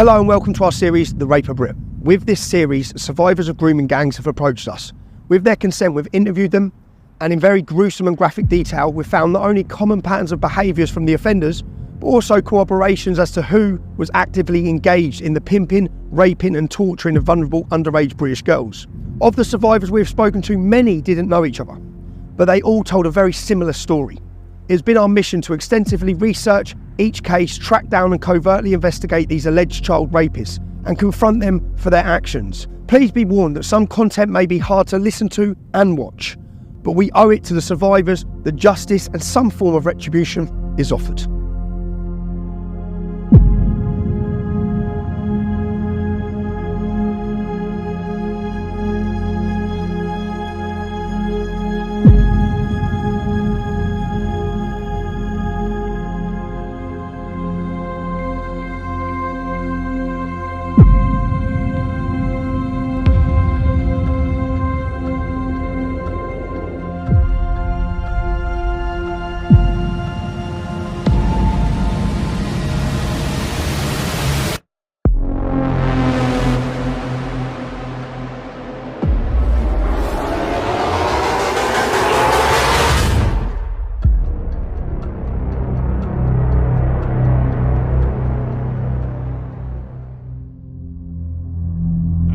Hello and welcome to our series, The Rape of Brit. With this series, survivors of grooming gangs have approached us. With their consent, we've interviewed them, and in very gruesome and graphic detail, we've found not only common patterns of behaviours from the offenders, but also corroborations as to who was actively engaged in the pimping, raping and torturing of vulnerable underage British girls. Of the survivors we've spoken to, many didn't know each other, but they all told a very similar story. It's been our mission to extensively research each case, track down and covertly investigate these alleged child rapists and confront them for their actions. Please be warned that some content may be hard to listen to and watch, but we owe it to the survivors that justice and some form of retribution is offered.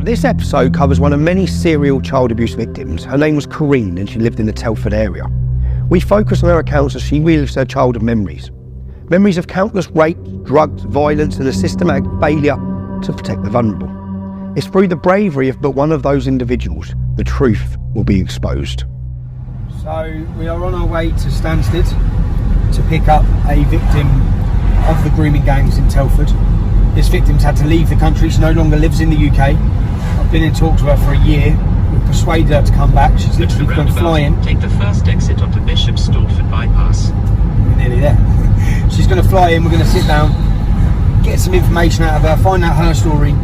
This episode covers one of many serial child abuse victims. Her name was Correne and she lived in the Telford area. We focus on her accounts as she relives her childhood memories. Memories of countless rapes, drugs, violence and a systematic failure to protect the vulnerable. It's through the bravery of but one of those individuals the truth will be exposed. So we are on our way to Stansted to pick up a victim of the grooming gangs in Telford. This victim's had to leave the country. She no longer lives in the UK. I've been in talks with her for a year. We've persuaded her to come back. She's literally gone flying. Take the first exit onto Bishop Stortford bypass. We're nearly there. She's going to fly in. We're going to sit down, get some information out of her, find out her story,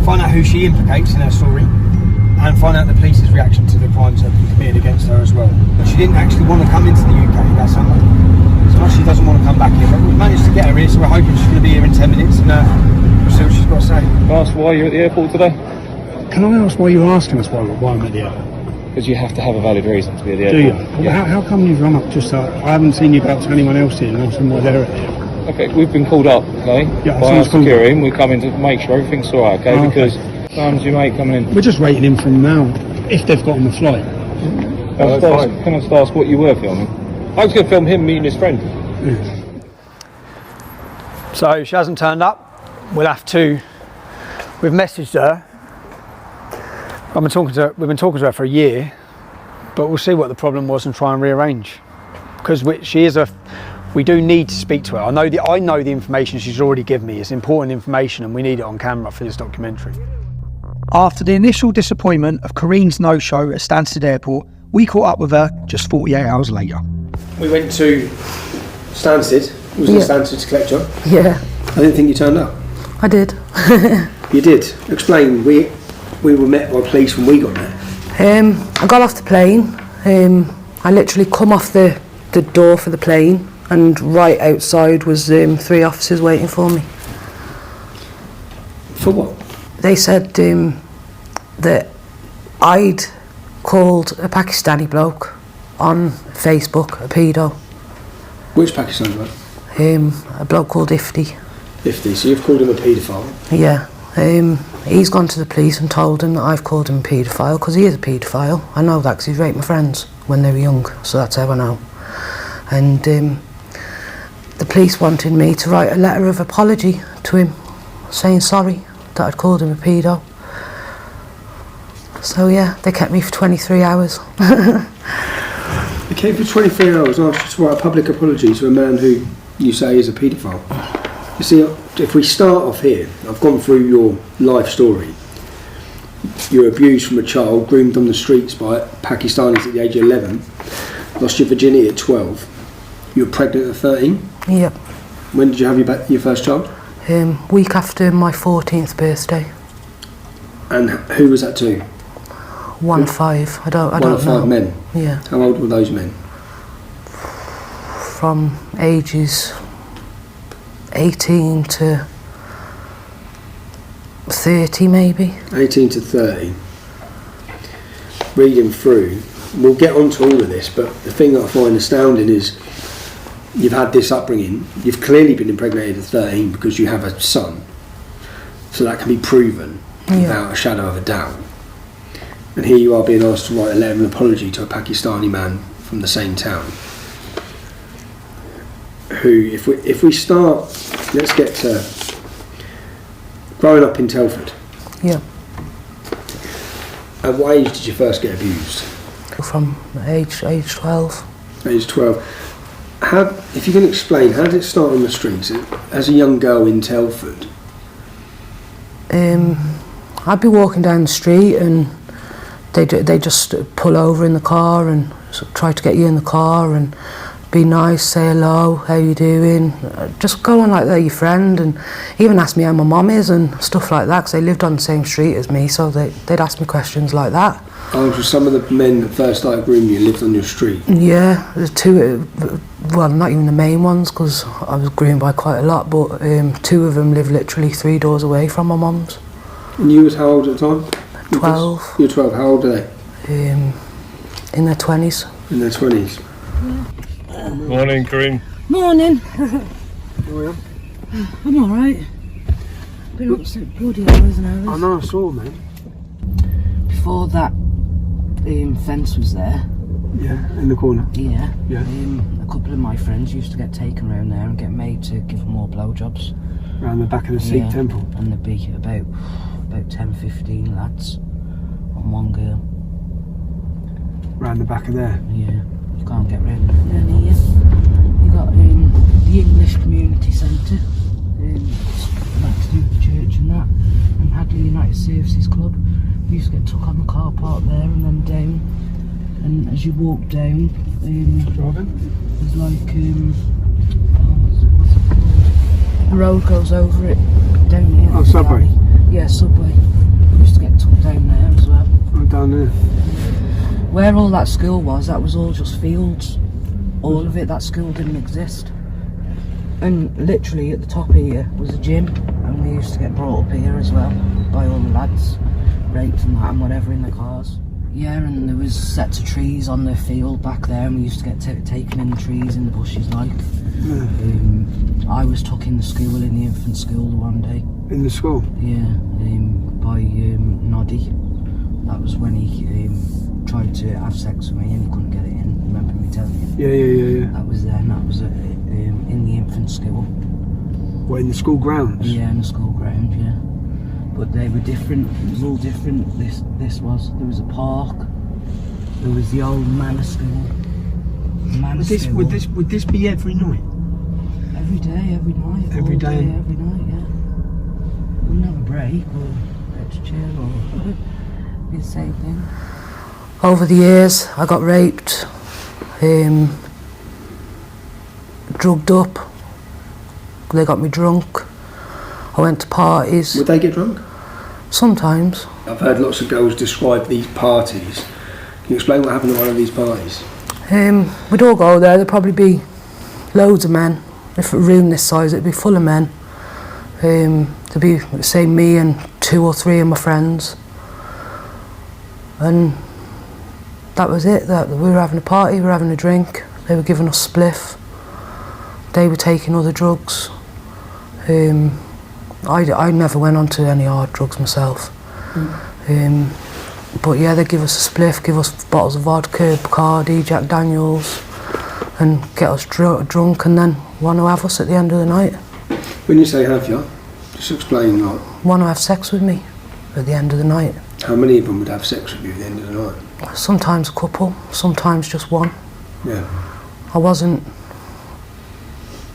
find out who she implicates in her story, and find out the police's reaction to the crimes that have been committed against her as well. But she didn't actually want to come into the UK that summer. So she doesn't want to come back here. But we've managed to get her here, so we're hoping she's going to be here in 10 minutes and we'll see what she's got to say. Can I ask why you're at the airport today? Can I ask why you're asking us why I'm at the airport? Because you have to have a valid reason to be at the Do you? airport. Well, Yeah. how come you've run up just I haven't seen you go up to anyone else here and asked them why they're at the airport? Okay, we've been called up, okay, Yeah, by our someone's called security, and we're coming to make sure everything's alright, okay, Oh, okay. because time's your mate coming in. We're just waiting him from now, if they've got on the flight. Can I just ask what you were filming? I was going to film him meeting his friend. Yeah. So she hasn't turned up. We've messaged her. We've been talking to her for a year, but we'll see what the problem was and try and rearrange. Because we do need to speak to her. I know the information she's already given me is important information and we need it on camera for this documentary. After the initial disappointment of Corene's no-show at Stansted Airport, we caught up with her just 48 hours later. We went to Stansted. It was in Stansted to collect her. Yeah, I didn't think you turned up. I did. You did. Explain. We were met by police when we got there. I got off the plane. I literally come off the door for the plane, and right outside was 3 officers waiting for me. For what? They said that I'd called a Pakistani bloke on Facebook a pedo. Which Pakistani bloke? A bloke called Ifti. 50. So you've called him a paedophile. Yeah. He's gone to the police and told him that I've called him a paedophile, because he is a paedophile. I know that because he's raped my friends when they were young, so that's how I know. And the police wanted me to write a letter of apology to him, saying sorry that I'd called him a pedo. So yeah, they kept me for 23 hours. They kept you for 23 hours and asked you to write a public apology to a man who you say is a paedophile. You see, if we start off here, I've gone through your life story. You were abused from a child, groomed on the streets by Pakistanis at the age of 11, lost your virginity at 12. You were pregnant at 13? Yep. When did you have your first child? Week after my 14th birthday. And who was that to? 1-5. I don't know. 1 of 5 men? Yeah. How old were those men? From ages 18 to 30 maybe. 18 to 30. Reading through, we'll get onto all of this, but the thing that I find astounding is you've had this upbringing, you've clearly been impregnated at 13 because you have a son, so that can be proven without a shadow of a doubt. And here you are being asked to write a letter of apology to a Pakistani man from the same town, who, if we start, let's get to growing up in Telford. Yeah. At what age did you first get abused? From age 12. Age 12. How, if you can explain, how did it start on the streets as a young girl in Telford? I'd be walking down the street and they just pull over in the car and try to get you in the car and be nice, say hello, how you doing, just go on like they're your friend, and even ask me how my mum is and stuff like that, because they lived on the same street as me, so they'd ask me questions like that. Oh, so some of the men that first started grooming you lived on your street? Yeah, there's two, well, not even the main ones, because I was groomed by quite a lot, but two of them lived literally 3 doors away from my mum's. And you was how old at the time? 12. You were 12, how old are they? In their 20s. In their 20s. Morning, Correne. Morning. How are you? I'm alright. Been up since bloody hours and hours. I know, I saw, mate. Before that fence was there. Yeah, in the corner. Yeah. Yeah. A couple of my friends used to get taken around there and get made to give them more blowjobs. Around the back of the Sikh temple. And there'd be about 10, 15 lads on one girl. Round the back of there. Yeah. You can't get round any here. You got the English Community Centre, next to the church and that, and Hadley United Services Club. We used to get took on the car park there and then down. And as you walk down, there's like the road goes over it down here. Oh, Subway? Yeah, Subway. We used to get took down there as well. Oh, down there. Where all that school was, that was all just fields. All of it, that school didn't exist. And literally at the top here was a gym, and we used to get brought up here as well by all the lads, raped and that and whatever in the cars. Yeah, and there was sets of trees on the field back there, and we used to get taken in the trees, in the bushes like. I was took in the school, in the infant school one day. In the school? Yeah, by Noddy. That was when he tried to have sex with me and he couldn't get it in. Remember me telling you? Yeah. That was then. That was in the infant school. What, in the school grounds? Yeah, in the school ground. Yeah, but they were different. It was all different. This was. There was a park. There was the old manor school. Would this be every night? Every day, every night. Every day, every night. Yeah. Wouldn't have a break or extra chill or be the same thing. Over the years, I got raped, drugged up, they got me drunk, I went to parties. Would they get drunk? Sometimes. I've heard lots of girls describe these parties. Can you explain what happened at one of these parties? We'd all go there, there'd probably be loads of men. If a room this size, it'd be full of men. There'd be, say, me and 2 or 3 of my friends. And that was it. That we were having a party, we were having a drink. They were giving us spliff. They were taking other drugs. I never went on to any hard drugs myself. But yeah, they'd give us a spliff, give us bottles of vodka, Bacardi, Jack Daniels, and get us drunk, and then want to have us at the end of the night. When you say have you, just explain what. Want to have sex with me at the end of the night. How many of them would have sex with you at the end of the night? Sometimes a couple, sometimes just one. Yeah. I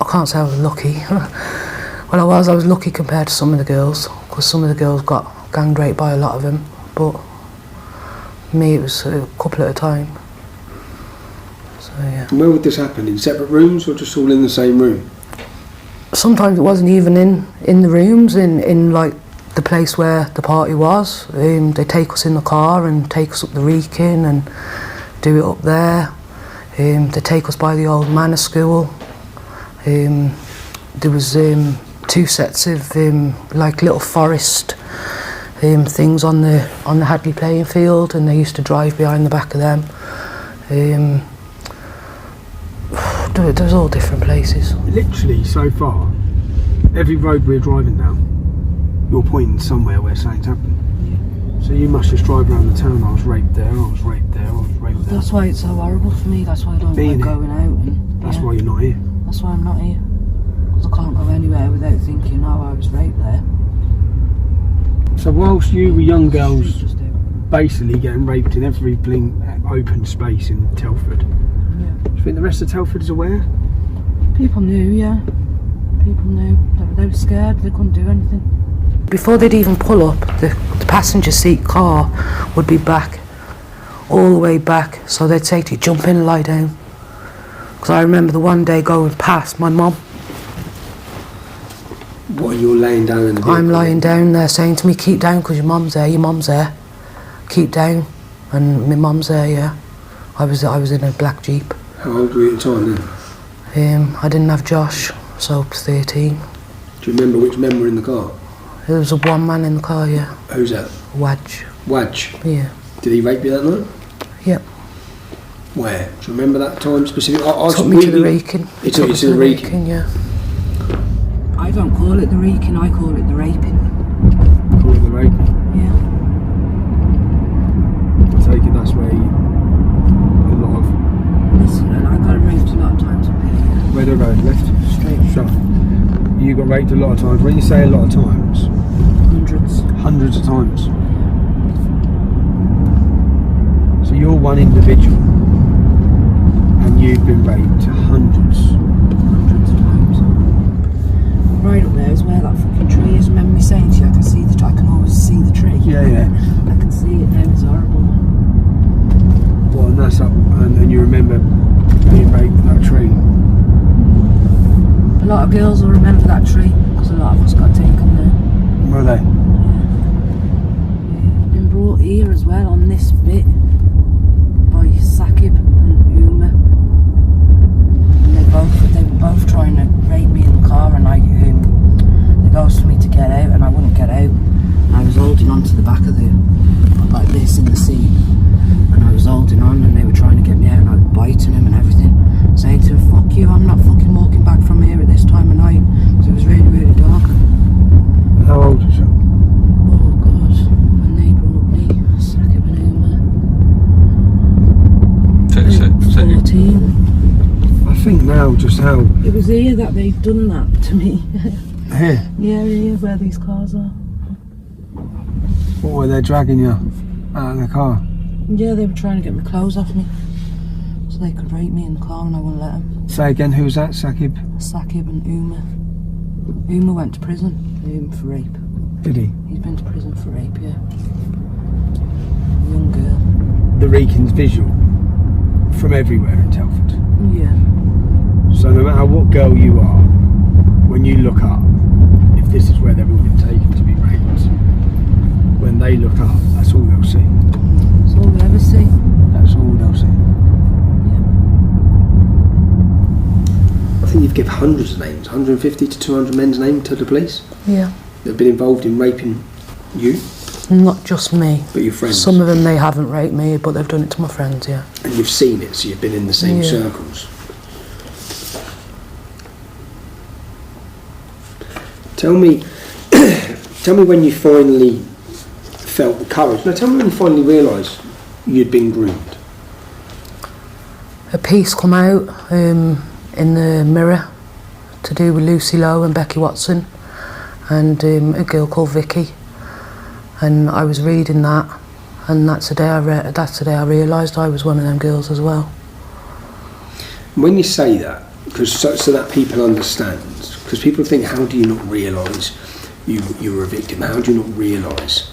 can't say I was lucky. Well, I was lucky compared to some of the girls, because some of the girls got gang raped by a lot of them, but me, it was a couple at a time. So yeah. And where would this happen? In separate rooms or just all in the same room? Sometimes it wasn't even in the rooms, in like the place where the party was. They take us in the car and take us up the Wrekin and do it up there. They take us by the old manor school. There was 2 sets of like little forest things on the Hadley playing field, and they used to drive behind the back of them. There's all different places. Literally, so far, every road we're driving down, you're pointing somewhere where something's happened. So you must just drive around the town. I was raped there, I was raped there, I was raped there. That's why it's so horrible for me. That's why I don't Being like here. going out. And, That's yeah, why you're not here. That's why I'm not here. Because I can't go anywhere without thinking, oh, I was raped there. So whilst you were young girls Just do. basically getting raped in every open space in Telford, Yeah. do you think the rest of Telford is aware? People knew, yeah. People knew. They were scared. They couldn't do anything. Before they'd even pull up, the passenger seat car would be back, all the way back. So they'd say to you, jump in and lie down. Because I remember the one day going past my mum. What, you're laying down in the vehicle? I'm lying down there saying to me, keep down because your mum's there. Keep down. And my mum's there, yeah. I was in a black Jeep. How old were you at the time then? I didn't have Josh, so 13. Do you remember which men were in the car? There was one man in the car, yeah. Who's that? Wadge. Wadge? Yeah. Did he rape you that night? Yep. Where? Do you remember that time specifically? Took me to the Wrekin. He took you to the Wrekin? Yeah. I don't call it the reeking, I call it the raping. Call it the Wrekin? Yeah. I take it that's where you, a lot of... Listen, and I got raped a lot of times up here. Where do I go? Left? Straight. Sure. You got raped a lot of times. When you say a lot of times, Hundreds. hundreds of times. So you're one individual and you've been raped hundreds. Hundreds of times. Right up there is where that fucking tree is. Remember me saying to you, I can always see the tree. Yeah, yeah. I can see it now, it's horrible. Well, and that's up, and you remember being raped in that tree. A lot of girls will remember that tree, because a lot of us got taken there. Were they? Been brought here as well on this bit by Sakib and Uma. And they were both trying to rape me in the car, and they goes for me to get out, and I wouldn't get out. And I was holding on to the back of like this in the seat, and I was holding on, and they were trying to get me out, and I was biting him and everything, saying to him, fuck you, I'm not fucking walking back from here at this time of night, because it was really, really dark. How old was you? Oh God, and they brought me Sakib and Uma. 14. I think now just how... It was here that they've done that to me. Here? Yeah, here where these cars are. What were they dragging you out of the car? Yeah, they were trying to get my clothes off me, so they could rape me in the car, and I wouldn't let them. Say again, who was that, Sakib? Sakib and Uma. Uma went to prison for rape. Did he? He's been to prison for rape, yeah. Young girl. The Wrekin's visual from everywhere in Telford. Yeah. So no matter what girl you are, when you look up, if this is where they've all been taken to be raped, when they look up, that's all they'll see. That's all we ever see. That's all they'll see. I think you've given hundreds of names, 150 to 200 men's names to the police. Yeah. They've been involved in raping you, Not just me. but your friends. Some of them, they haven't raped me, but they've done it to my friends, yeah. And you've seen it, so you've been in the same Yeah. circles. Tell me when you finally felt the courage. No, tell me when you finally realised you'd been groomed. A piece come out in the Mirror to do with Lucy Lowe and Becky Watson and a girl called Vicky, and I was reading that, and that's the day I realised I was one of them girls as well. When you say that, because so that people understand, because people think, how do you not realise you were a victim? How do you not realise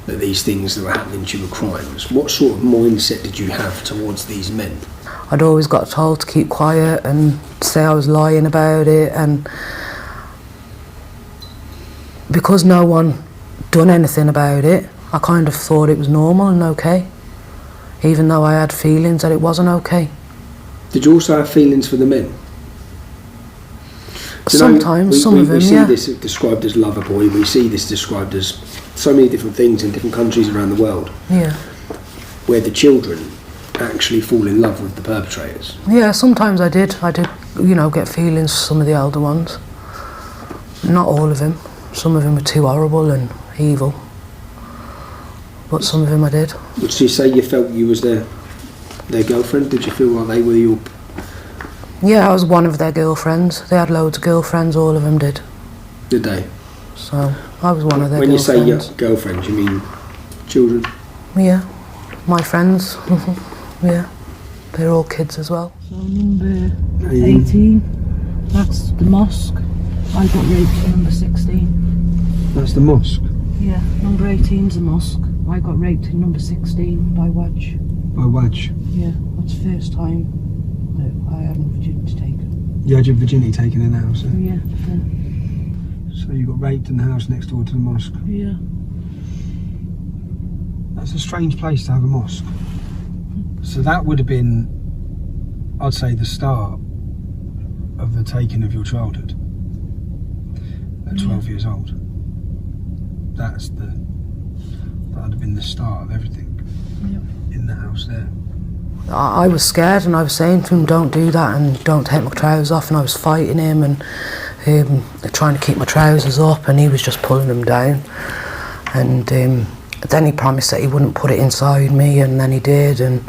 that these things that were happening to you were crimes? What sort of mindset did you have towards these men? I'd always got told to keep quiet and say I was lying about it, and because no one done anything about it, I kind of thought it was normal and okay, even though I had feelings that it wasn't okay. Did you also have feelings for the men? Sometimes, some of them, we see yeah. this described as lover boy. We see this described as so many different things in different countries around the world, Yeah. where the children actually fall in love with the perpetrators. Yeah, sometimes I did, you know, get feelings for some of the elder ones. Not all of them. Some of them were too horrible and evil. But some of them I did. Would you say you felt you was their girlfriend? Did you feel like they were your... Yeah, I was one of their girlfriends. They had loads of girlfriends, all of them did. Did they? So, I was one of their When you girlfriends. say your girlfriends, you mean children? Yeah, my friends. Yeah, they're all kids as well. So number 18, that's the mosque. I got raped in number 16. That's the mosque. Yeah, number 18's the mosque. I got raped in number 16 by Wadge. By Wadge. Yeah, that's the first time that I had my virginity taken. You had your virginity taken in the house, eh? Yeah, So you got raped in the house next door to the mosque. yeah. That's a strange place to have a mosque. So that would have been, I'd say, the start of the taking of your childhood at 12 years old. That would have been the start of everything in the house there. I was scared and I was saying to him, don't do that and don't take my trousers off, and I was fighting him and trying to keep my trousers up, and he was just pulling them down. And then he promised that he wouldn't put it inside me, and then he did, and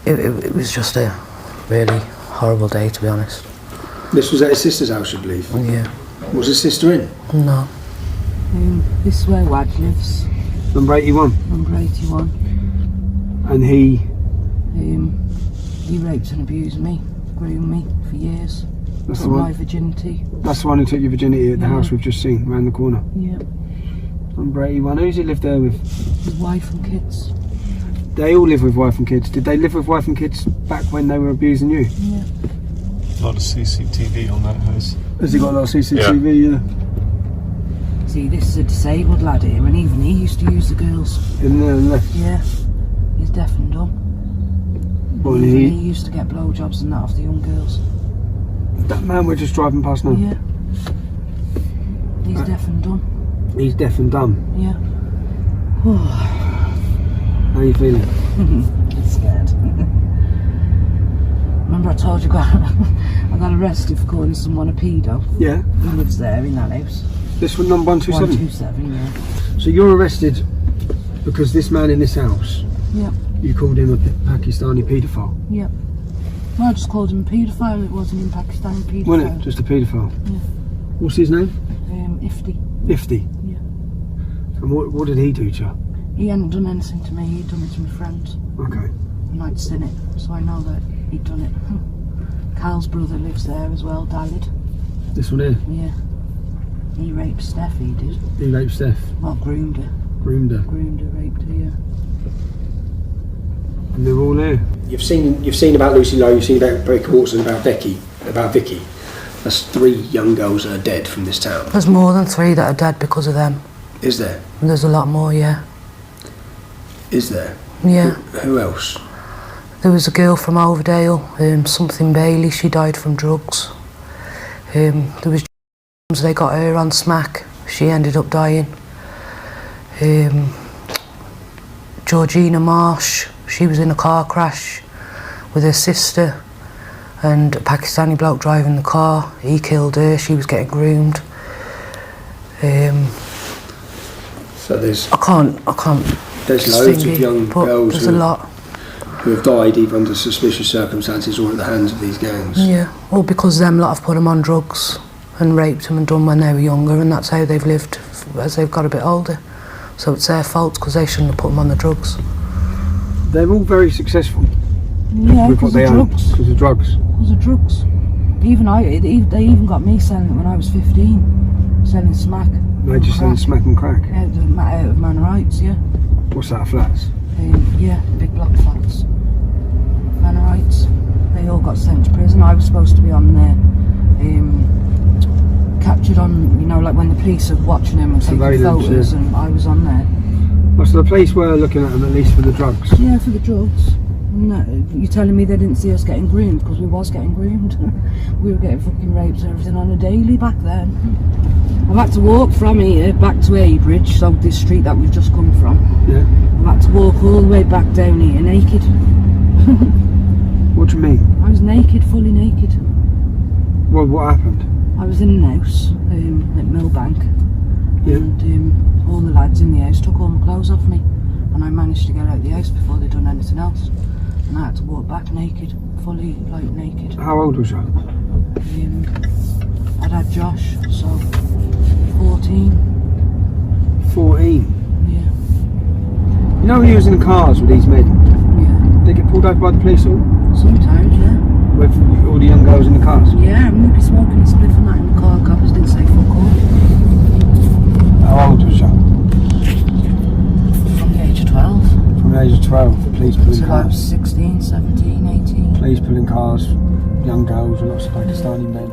it was just a really horrible day, to be honest. This was at his sister's house, I believe. Yeah. Was his sister in? No. This is where Wadge lives, Number 81. number 81. And he He raped and abused me, groomed me for years. That's Took the one. my virginity. That's the one who took your virginity at the house we've just seen round the corner. Yeah, Number 81. Who's he lived there with? his wife and kids. They all live with wife and kids. Did they live with wife and kids back when they were abusing you? Yeah. A lot of CCTV on that house. Has he got a lot of CCTV? Yeah. See, this is a disabled lad here, and even he used to use the girls. In the left. Yeah, he's deaf and dumb. Well, Even he, he used to get blowjobs and that off the young girls. that man we're just driving past now. Yeah. He's deaf and dumb. He's deaf and dumb. Yeah. How are you feeling? I'm scared. Remember I told you I got arrested for calling someone a pedo? Yeah. He lives there in that house. This one, number 127. 127, yeah. So you're arrested because this man in this house, Yep, you called him a Pakistani paedophile. yep. Well, I just called him a paedophile. It wasn't in Pakistan paedophile. Wasn't it? Just a paedophile. Yeah. What's his name? Ifti. 50. Yeah. And what did he do to you? He hadn't done anything to me. He'd done it to my friends. Okay. And I'd seen it, so I know that he'd done it. Carl's brother lives there as well, Dalit. This one here. Yeah. He raped Steph, he did. He raped Steph. Well, groomed her. Groomed her. Groomed her, raped her, yeah. And they're all here. You've seen about Lucy Lowe, you've seen about Breaker Watson, about Vicky. That's 3 young girls that are dead from this town. There's more than 3 that are dead because of them. Is there? And there's a lot more, yeah. Is there? Yeah. Who else? There was a girl from Overdale, something Bailey, she died from drugs. There was they got her on smack, she ended up dying. Georgina Marsh, she was in a car crash with her sister, and a Pakistani bloke driving the car, he killed her, she was getting groomed. So there's I can't loads of distinguish, young but girls there's a lot. who have died either under suspicious circumstances or at the hands of these gangs. Yeah, well, because them lot have put them on drugs and raped them and done when they were younger, and that's how they've lived as they've got a bit older. So it's their fault because they shouldn't have put them on the drugs. They're all very successful Yeah, with what because they of own. drugs. Because of drugs. Because of drugs. They even got me selling it when I was 15. Selling smack. They're just selling crack. smack and crack. Out of Manor Heights, yeah. What's that, flats? Yeah, big block flats. Manor Heights. They all got sent to prison. I was supposed to be on there. Captured on, you know, like when the police are watching them and taking Surveillance, photos, yeah. and I was on there. Well, so the police were looking at them at least for the drugs. Yeah, for the drugs. No, you're telling me they didn't see us getting groomed? Because we was getting groomed. We were getting fucking raped and everything on a daily back then. I've had to walk from here back to Abridge, so this street that we've just come from. Yeah. I've had to walk all the way back down here naked. What do you mean? I was naked, fully naked. Well, what happened? I was in an house at Millbank, Yeah. and all the lads in the house took all my clothes off me, and I managed to get out of the house before they'd done anything else, and I had to walk back naked, fully like naked. How old was you? I'd had Josh, so 14. 14. Yeah, You know when you was in the cars with these men, yeah. they get pulled over by the police all? Sometimes, yeah. With all the young girls in the cars? Yeah, and we'd be smoking a spliff and that in the car. Coppers didn't say fuck all. How old was you? From the age of 12. From the age of 12, the police pulling So I was cars. 16, 17, 18. Police pulling cars, young girls, lots of Pakistani men.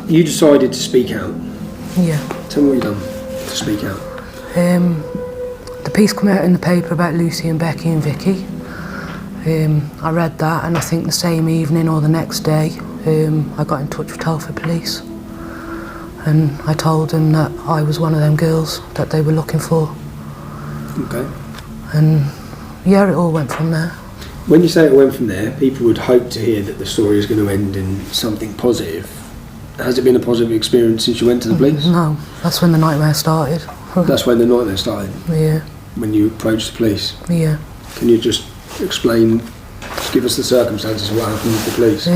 You decided to speak out. Yeah. Tell me what you've done to speak out. The piece come out in the paper about Lucy and Becky and Vicky. I read that, and I think the same evening or the next day, I got in touch with Telford Police, and I told them that I was one of them girls that they were looking for. Okay. And yeah, it all went from there. When you say it went from there, people would hope to hear that the story is going to end in something positive. Has it been a positive experience since you went to the police? No, that's when the nightmare started. That's when the nightmare started, Yeah, when you approached the police. yeah. Can you just explain, just give us the circumstances of what happened with the police?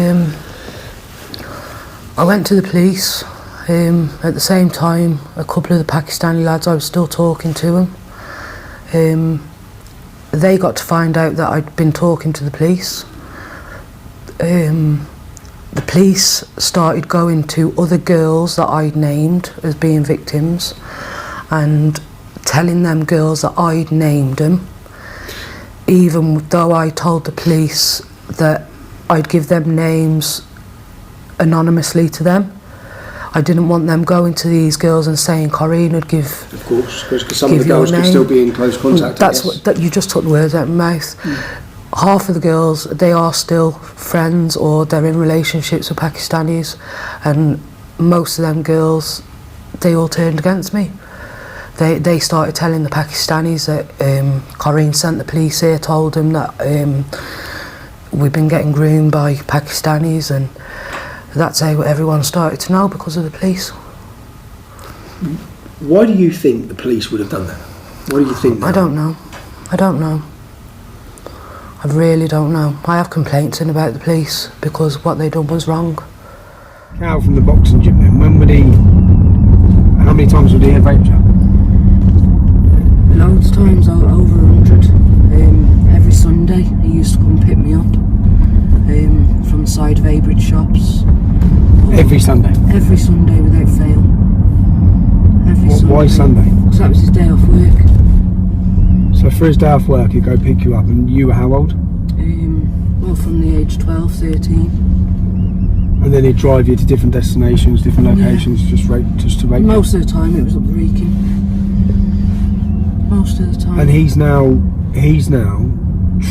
I went to the police. At the same time, a couple of the Pakistani lads, I was still talking to them. They got to find out that I'd been talking to the police. The police started going to other girls that I'd named as being victims and telling them girls that I'd named them, even though I told the police that I'd give them names anonymously to them. I didn't want them going to these girls and saying Correne would give. Of course, because some of Give the your girls could name. still be in close contact. I That's guess. what that you just took the words out of my mouth. Half of the girls, they are still friends or they're in relationships with Pakistanis, and most of them girls, they all turned against me. They started telling the Pakistanis that Correne sent the police here, told them that we've been getting groomed by Pakistanis, and that's how everyone started to know because of the police. Why do you think the police would have done that? What do you think? I don't know. I don't know. I really don't know. I have complaints in about the police because what they done was wrong. Cal from the boxing gym then, when would he, how many times would he have raped you? Loads of times, over 100. Every Sunday he used to come and pick me up from the side of Abridge shops. Every Sunday? Every Sunday without fail. Every Sunday. Why Sunday? Because that was his day off work. So for his day off work he'd go pick you up, and you were how old? Well, from the age 12, 13. And then he'd drive you to different destinations, different locations, just to rape you? Most of the time it was up the Wrekin. Most of the time. And he's now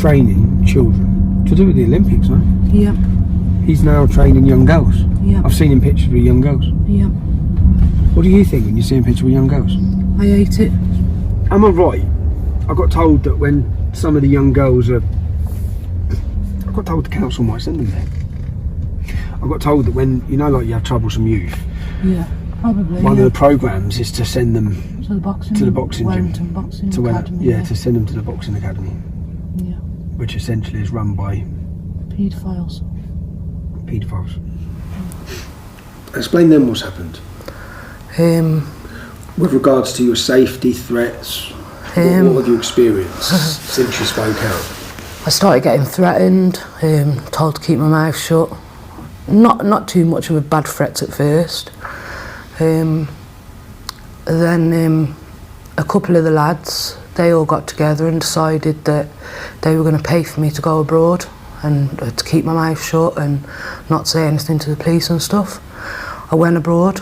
training children to do with the Olympics, right? Yep, He's now training young girls. yep, I've seen him pictured with young girls. yep. What do you think when you see him pictured with young girls? I ate it. Am I right? I got told that when some of the young girls are... I got told the council might send them there. I got told that when, you know, like you have troublesome youth, Yeah, probably. one yeah. of the programmes is to send them To the boxing. to the boxing gym. Wellington Boxing to Academy. to send them to the boxing academy, Yeah. which essentially is run by Paedophiles. paedophiles. Explain then what's happened. With regards to your safety threats, what have you experienced since you spoke out? I started getting threatened, told to keep my mouth shut. Not too much of a bad threats at first. Then a couple of the lads, they all got together and decided that they were going to pay for me to go abroad and to keep my mouth shut and not say anything to the police and stuff. I went abroad.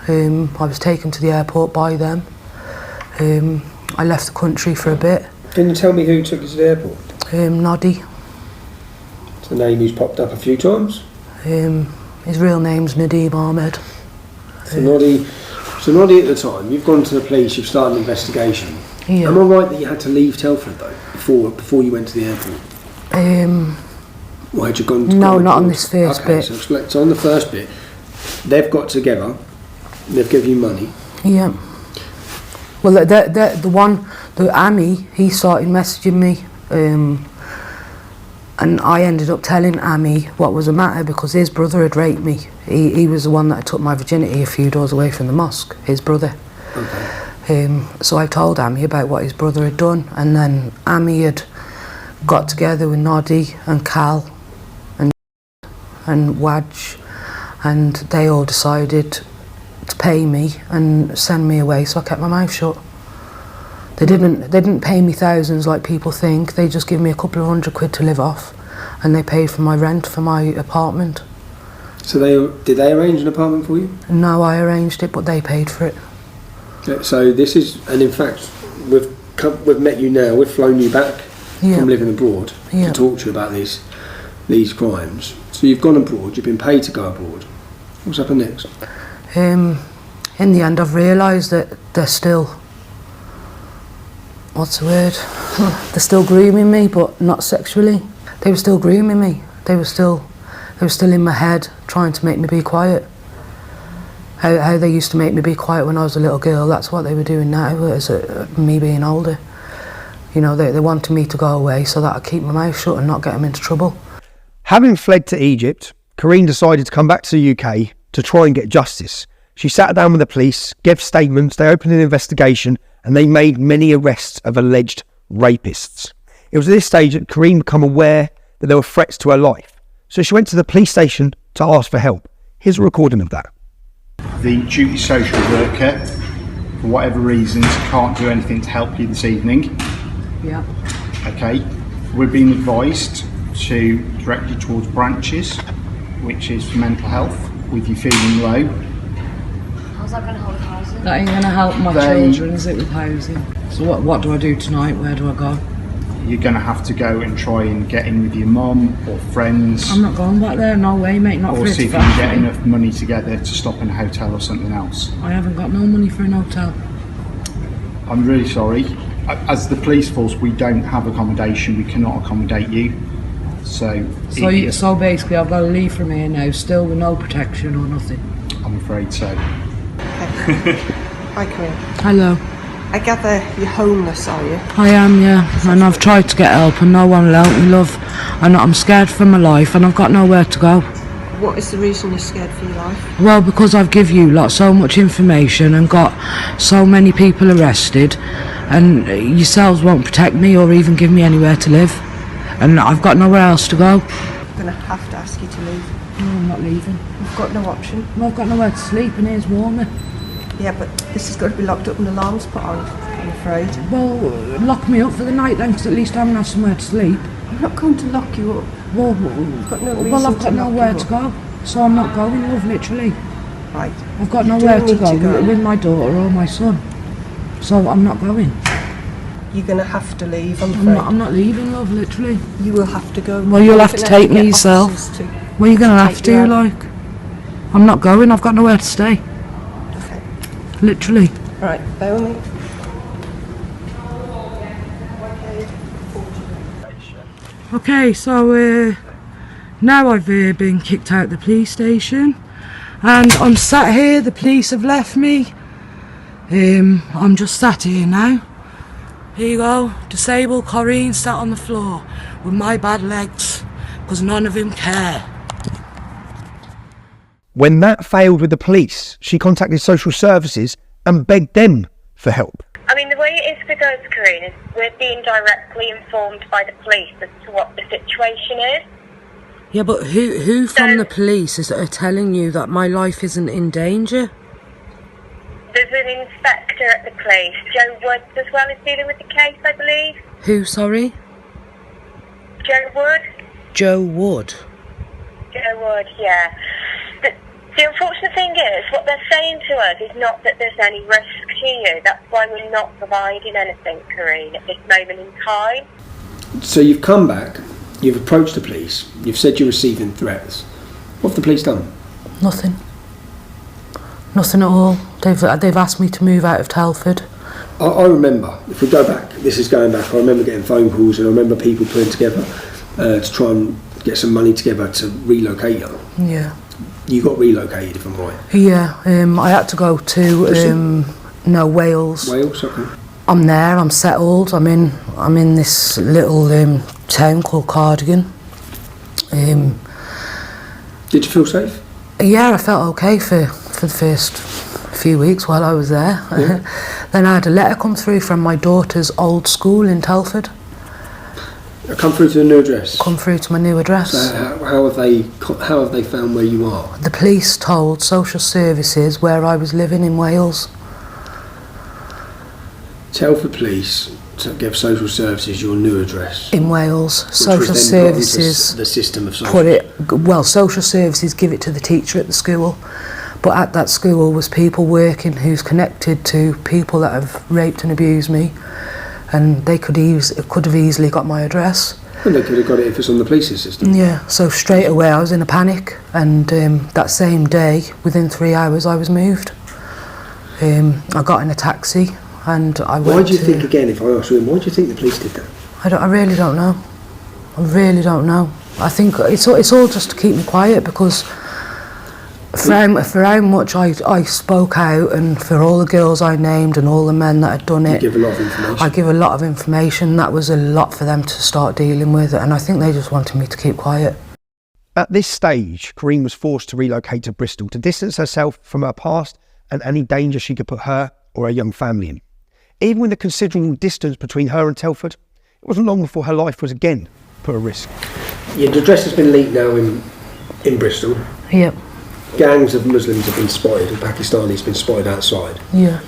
I was taken to the airport by them. I left the country for a bit. Can you tell me who took you to the airport? Noddy. It's a name who's popped up a few times. His real name's Nadeem Ahmed. So Noddy at the time, you've gone to the police, you've started an investigation. Yeah. Am I right that you had to leave Telford though, before you went to the airport? Why had you gone? No, not on this first bit. So on the first bit, they've got together, they've given you money. Yeah. Well, the Ami, he started messaging me, and I ended up telling Ami what was the matter because his brother had raped me. He was the one that took my virginity a few doors away from the mosque, his brother. Okay. So I told Ami about what his brother had done, and then Ami had got together with Noddy and Cal and Wadj, and they all decided to pay me and send me away, so I kept my mouth shut. They didn't pay me thousands like people think. They just give me a couple of £100 to live off, and they paid for my rent for my apartment. So did they arrange an apartment for you? No, I arranged it, but they paid for it. So this is, and in fact, we've met you now. We've flown you back from living abroad to talk to you about these crimes. So you've gone abroad. You've been paid to go abroad. What's happened next? In the end, I've realised that they're still. What's the word? They're still grooming me, but not sexually. They were still grooming me. They were still in my head, trying to make me be quiet. How they used to make me be quiet when I was a little girl, that's what they were doing now, as me being older. You know, they wanted me to go away so that I'd keep my mouth shut and not get them into trouble. Having fled to Egypt, Correne decided to come back to the UK to try and get justice. She sat down with the police, gave statements, they opened an investigation, and they made many arrests of alleged rapists. It was at this stage that Correne became aware that there were threats to her life. So she went to the police station to ask for help. Here's a recording of that. The duty social worker, for whatever reasons, can't do anything to help you this evening. Yeah. Okay. We're being advised to direct you towards branches, which is for mental health, with you feeling low. How's that going to help housing? That ain't going to help my children, is it, with housing? So what do I do tonight? Where do I go? You're going to have to go and try and get in with your mum or friends. I'm not going back there, no way, mate, not for or it see to if you can get me. enough money together to stop in a hotel or something else. I haven't got no money for an hotel. I'm really sorry. As the police force, we don't have accommodation. We cannot accommodate you. So basically I've got to leave from here now, still with no protection or nothing. I'm afraid so. Hi, Correne. Hello. I gather you're homeless, are you? I am, yeah, and I've tried to get help and no one will help me, love. And I'm scared for my life and I've got nowhere to go. What is the reason you're scared for your life? Well, because I've give you so much information and got so many people arrested, and yourselves won't protect me or even give me anywhere to live. And I've got nowhere else to go. I'm going to have to ask you to leave. No, I'm not leaving. You've got no option. Well, I've got nowhere to sleep and here's warmer. Yeah, but this has got to be locked up and alarms put on, I'm afraid. Well, lock me up for the night then, because at least I haven't have somewhere to sleep. I'm not going to lock you up. Well, I've got no reason I've got nowhere to go, so I'm not going, love, literally. Right. I've got nowhere to go with my daughter or my son, so I'm not going. You're going to have to leave, I'm afraid. I'm not leaving, love, literally. You will have to go. Well, you'll have to take me yourself. Well, you're going to have to, like. I'm not going, I've got nowhere to stay. Okay. Literally. Right, bear with me. Okay, so now I've been kicked out of the police station and I'm sat here, the police have left me. I'm just sat here now. Here you go, disabled Correne sat on the floor with my bad legs because none of them care. When that failed with the police, she contacted social services and begged them for help. I mean, the way it is with us, Correne, is we're being directly informed by the police as to what the situation is. Yeah, but who from the police is telling you that my life isn't in danger? There's an inspector at the police, Joe Woods, as well, is dealing with the case, I believe. Who, sorry? Joe Wood? Joe Wood. Joe Wood, yeah. The unfortunate thing is, what they're saying to us is not that there's any risk to you. That's why we're not providing anything, Correne, at this moment in time. So you've come back, you've approached the police, you've said you're receiving threats. What have the police done? Nothing. Nothing at all. They've asked me to move out of Telford. I remember, if we go back, this is going back, I remember getting phone calls and I remember people putting together to try and get some money together to relocate you. Yeah. You got relocated, if I'm right? Yeah, I had to go to Wales. Wales, okay. I'm there, I'm settled, I'm in this little town called Cardigan. Did you feel safe? Yeah, I felt okay for the first few weeks while I was there. Yeah. Then I had a letter come through from my daughter's old school in Telford. Come through to the new address? Come through to my new address. So how have they found where you are? The police told social services where I was living in Wales. Telford Police to give social services your new address. In Wales, social services the system of social put it. Well, social services give it to the teacher at the school, but at that school was people working who's connected to people that have raped and abused me, and they could have easily got my address. And they could have got it if it's on the police's system. Yeah, so straight away I was in a panic, and that same day, within 3 hours, I was moved. I got in a taxi. And I why do you think, again, if I ask you, why do you think the police did that? I really don't know. I really don't know. I think it's all just to keep me quiet, because for how much I spoke out, and for all the girls I named and all the men that had done it, you give a lot of information. I give a lot of information. That was a lot for them to start dealing with, and I think they just wanted me to keep quiet. At this stage, Correne was forced to relocate to Bristol to distance herself from her past and any danger she could put her or her young family in. Even with the considerable distance between her and Telford, it wasn't long before her life was again put at risk. Yeah, the address has been leaked now in Bristol. Yep. Gangs of Muslims have been spotted, and Pakistanis have been spotted outside. Yeah.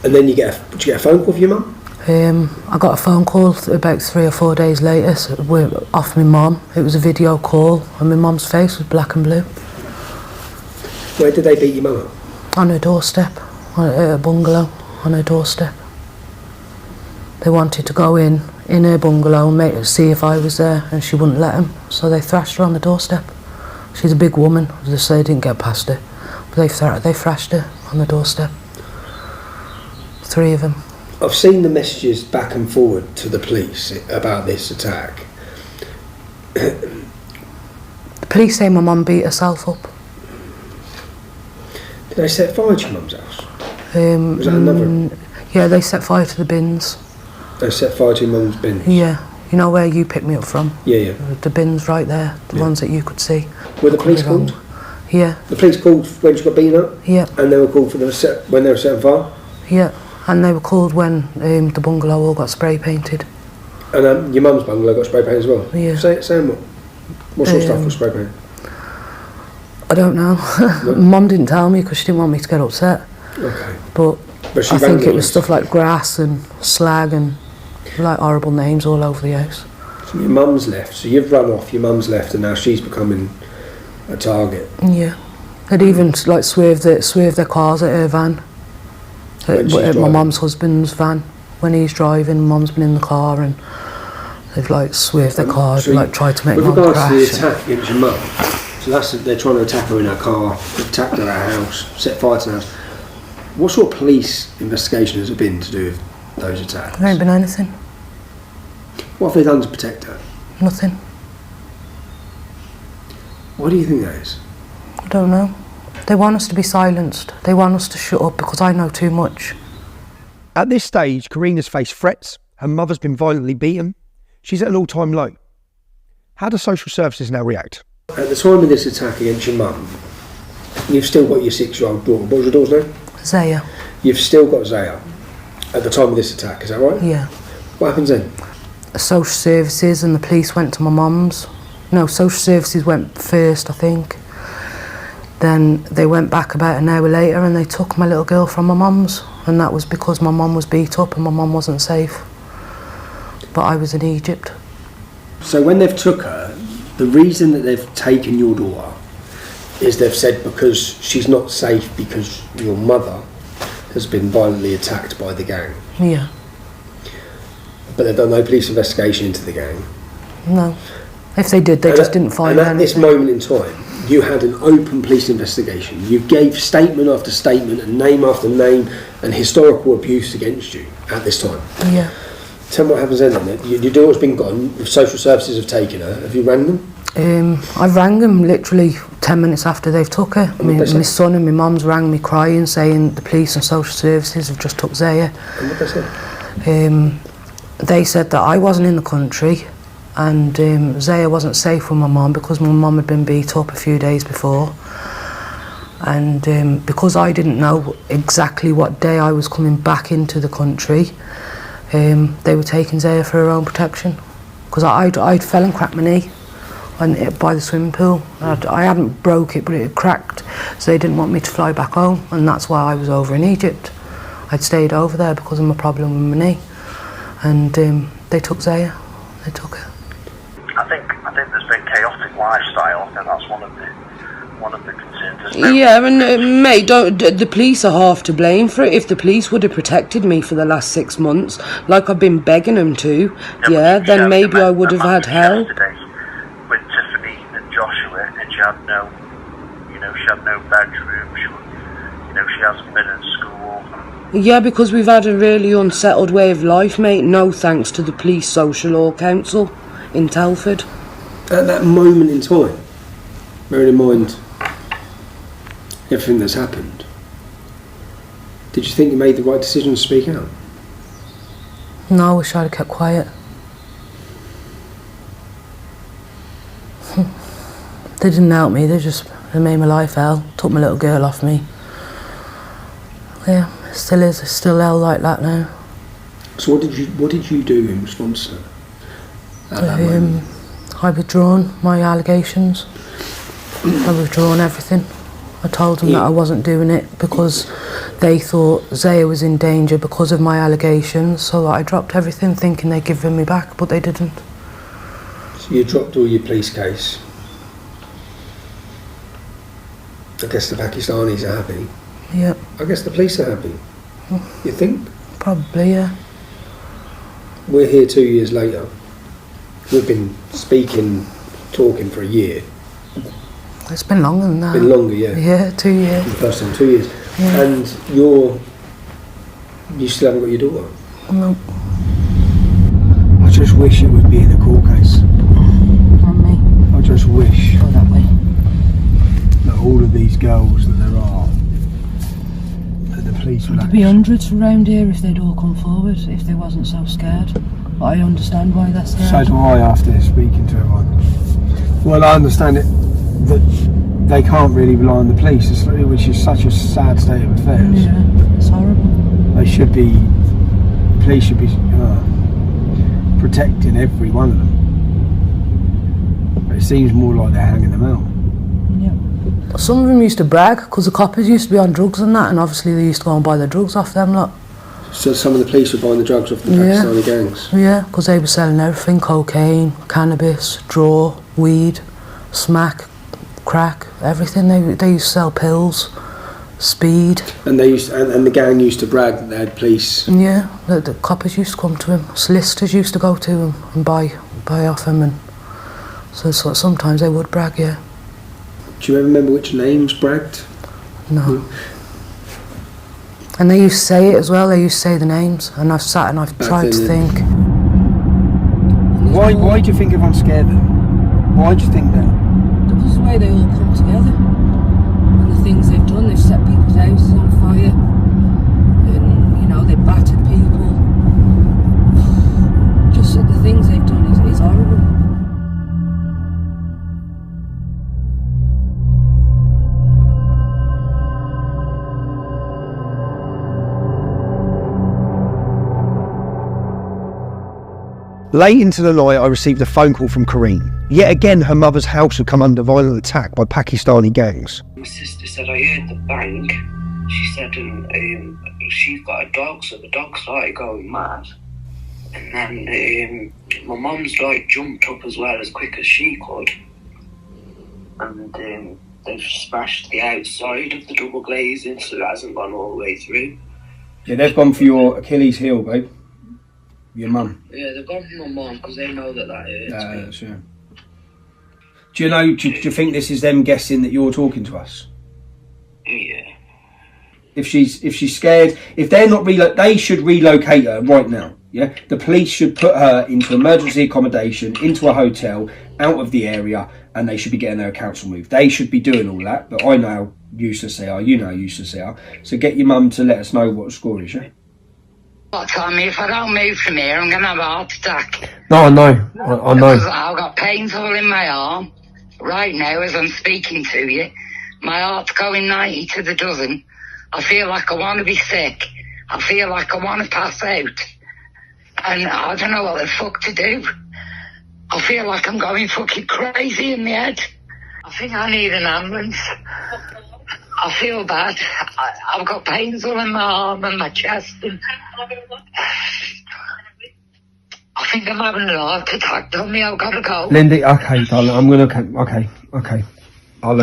And then did you get a phone call from your mum? I got a phone call about 3 or 4 days later off my mum. It was a video call, and my mum's face was black and blue. Where did they beat your mum up? On her doorstep, at a bungalow, on her doorstep. They wanted to go in her bungalow and see if I was there, and she wouldn't let them, so they thrashed her on the doorstep. She's a big woman, they say they didn't get past her, but they thrashed her on the doorstep. 3 of them. I've seen the messages back and forward to the police about this attack. The police say my mum beat herself up. Did they set fire to your mum's house? Was that another? Yeah, they set fire to the bins. They set fire to your mum's bins? Yeah, you know where you picked me up from? Yeah. The bins right there, the ones that you could see. Were the police called? Yeah. The police called when she got beaten up? Yeah. And they were called when they were setting fire? Yeah, and they were called when the bungalow all got spray painted. And your mum's bungalow got spray painted as well? Yeah. Say what? What sort of stuff was spray painted? I don't know. No? Mum didn't tell me because she didn't want me to get upset. Okay. But she I think it was stuff like grass and slag and like horrible names all over the house. So your mum's left, so you've run off, your mum's left, and now she's becoming a target. Yeah. They'd even like swerved their cars at her van. At my mum's husband's van. When he's driving, mum's been in the car, and they've like swerved their cars and like tried to make mum crash. With regards to the attack against your mum, so they're trying to attack her in her car, attack her at her house, set fire to her house. What sort of police investigation has it been to do with those attacks? There ain't been anything. What have they done to protect her? Nothing. Why do you think that is? I don't know. They want us to be silenced. They want us to shut up because I know too much. At this stage, Correne has faced threats. Her mother's been violently beaten. She's at an all-time low. How do social services now react? At the time of this attack against your mum, you've still got your 6-year-old daughter. What was your daughter's name? Zaya. You've still got Zaya at the time of this attack, is that right? Yeah. What happens then? Social services and the police went to my mum's. No, social services went first, I think. Then they went back about an hour later and they took my little girl from my mum's, and that was because my mum was beat up and my mum wasn't safe. But I was in Egypt. So when they've took her, the reason that they've taken your daughter is they've said because she's not safe because your mother has been violently attacked by the gang. Yeah. But they've done no police investigation into the gang. No. If they did, they just didn't find anything. And at this moment in time, you had an open police investigation. You gave statement after statement and name after name and historical abuse against you at this time. Yeah. Tell me what happens then. Your daughter's been gone, social services have taken her. Have you rang them? I rang them literally 10 minutes after they've took her. My son and my mum's rang me crying, saying the police and social services have just took Zaya. And what they said? They said that I wasn't in the country and Zaya wasn't safe with my mum because my mum had been beat up a few days before. And because I didn't know exactly what day I was coming back into the country, they were taking Zaya for her own protection. Because I'd fell and cracked my knee by the swimming pool. I hadn't broke it, but it had cracked, so they didn't want me to fly back home, and that's why I was over in Egypt. I'd stayed over there because of my problem with my knee, and they took Zaya. They took her. I think there's been chaotic lifestyle. I think that's one of the concerns. Yeah, and mate, the police are half to blame for it. If the police would have protected me for the last 6 months, like I've been begging them to, then maybe I would have had help. With Tiffany and Joshua, and she had no bedroom. She hasn't been in school. Yeah, because we've had a really unsettled way of life, mate. No thanks to the police, social or council in Telford. At that moment in time, bearing in mind everything that's happened, did you think you made the right decision to speak out? No, I wish I'd have kept quiet. They didn't help me, they made my life hell, took my little girl off me. Yeah, it still is, it's still hell like that now. So what did you do in response to that? At that moment? I withdrawn my allegations. I withdrawn everything. I told them that I wasn't doing it because they thought Zaya was in danger because of my allegations, so I dropped everything thinking they'd give me back, but they didn't. So you dropped all your police case. I guess the Pakistanis are happy. Yeah. I guess the police are happy. You think? Probably, yeah. We're here 2 years later. We've been talking for a year. It's been longer than that. It's been longer, yeah. Yeah, 2 years. For the first time, 2 years. Yeah. And you still haven't got your daughter? No. I just wish it would be in a court case. And me. I just wish Go that way. that all of these girls that there are, that the police would There'd be hundreds around here if they'd all come forward, if they wasn't so scared. But I understand why they're scared. So do I after speaking to everyone. Well, I understand it that they can't really rely on the police, which is such a sad state of affairs. Yeah, it's horrible. Police should be protecting every one of them. But it seems more like they're hanging them out. Yeah. Some of them used to brag because the coppers used to be on drugs and that, and obviously they used to go and buy their drugs off them lot. So some of the police were buying the drugs off the Pakistani gangs? Yeah, because they were selling everything: cocaine, cannabis, draw, weed, smack, crack, everything. They used to sell pills, speed. And the gang used to brag that they had police. Yeah, the coppers used to come to him. Solicitors used to go to him and buy off him, and so sometimes they would brag. Yeah. Do you ever remember which names bragged? No. And they used to say it as well. They used to say the names, and I've sat and I've tried to think. Why do you think everyone's scared then? Why do you think that? Because the way they all come together and the things they've done, they've set people's houses on fire, and they battered people. Just the things they've done is horrible. Late into the night, I received a phone call from Correne. Yet again, her mother's house had come under violent attack by Pakistani gangs. My sister said, I heard the bang. She said, she's got a dog, so the dog started going mad. And then my mum's like jumped up as well as quick as she could. And they've smashed the outside of the double glazing, so it hasn't gone all the way through. Yeah, they've gone for your Achilles heel, babe. Your mum. Yeah, they've gone for my mum because they know that hurts me. Sure. Do you know? Do you think this is them guessing that you're talking to us? Yeah. If she's scared, if they're not they should relocate her right now. Yeah, the police should put her into emergency accommodation, into a hotel, out of the area, and they should be getting her council moved. They should be doing all that. But I know how useless they are. You know how useless they are. So get your mum to let us know what the score is. Yeah. Tommy, if I don't move from here, I'm going to have a heart attack. No, I know. I know. Because I've got pains all in my arm. Right now, as I'm speaking to you, my heart's going 90 to the dozen. I feel like I want to be sick. I feel like I want to pass out. And I don't know what the fuck to do. I feel like I'm going fucking crazy in my head. I think I need an ambulance. I feel bad. I've got pains all in my arm and my chest. And I think I'm having an heart attack. Tell me I've got to go. Lindy, okay, darling, I'm gonna. Okay. Okay, I'm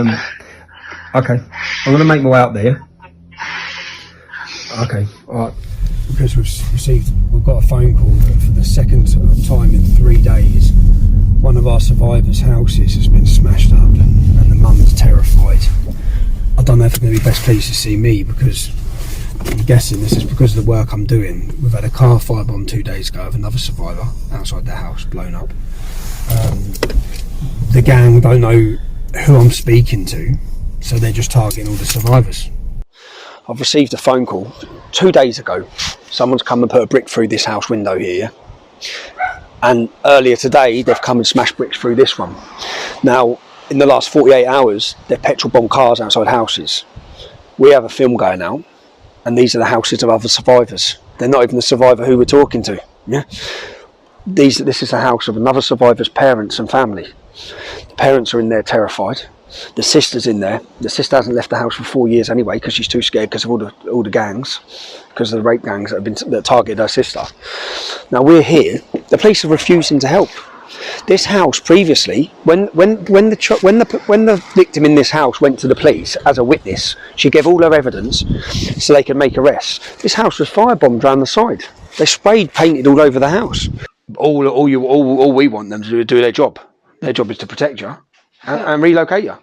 gonna make my way out there. Okay, all right. Because we've got a phone call that for the second time in 3 days, one of our survivors' houses has been smashed up, and the mum's terrified. I don't know if they're going to be best pleased to see me, because I'm guessing this is because of the work I'm doing. We've had a car firebomb 2 days ago of another survivor outside their house, blown up. The gang don't know who I'm speaking to, so they're just targeting all the survivors. I've received a phone call 2 days ago. Someone's come and put a brick through this house window here. And earlier today, they've come and smashed bricks through this one. Now, in the last 48 hours, they've petrol bombed cars outside houses. We have a film going out, and these are the houses of other survivors. They're not even the survivor who we're talking to. Yeah, this is the house of another survivor's parents and family. The parents are in there terrified. The sister's in there. The sister hasn't left the house for 4 years anyway, because she's too scared because of all the gangs, because of the rape gangs that targeted her sister. Now we're here. The police are refusing to help. This house previously, when the victim in this house went to the police as a witness, she gave all her evidence so they could make arrests. This house was firebombed round the side. They sprayed, painted all over the house. All we want them to do their job. Their job is to protect you and relocate you.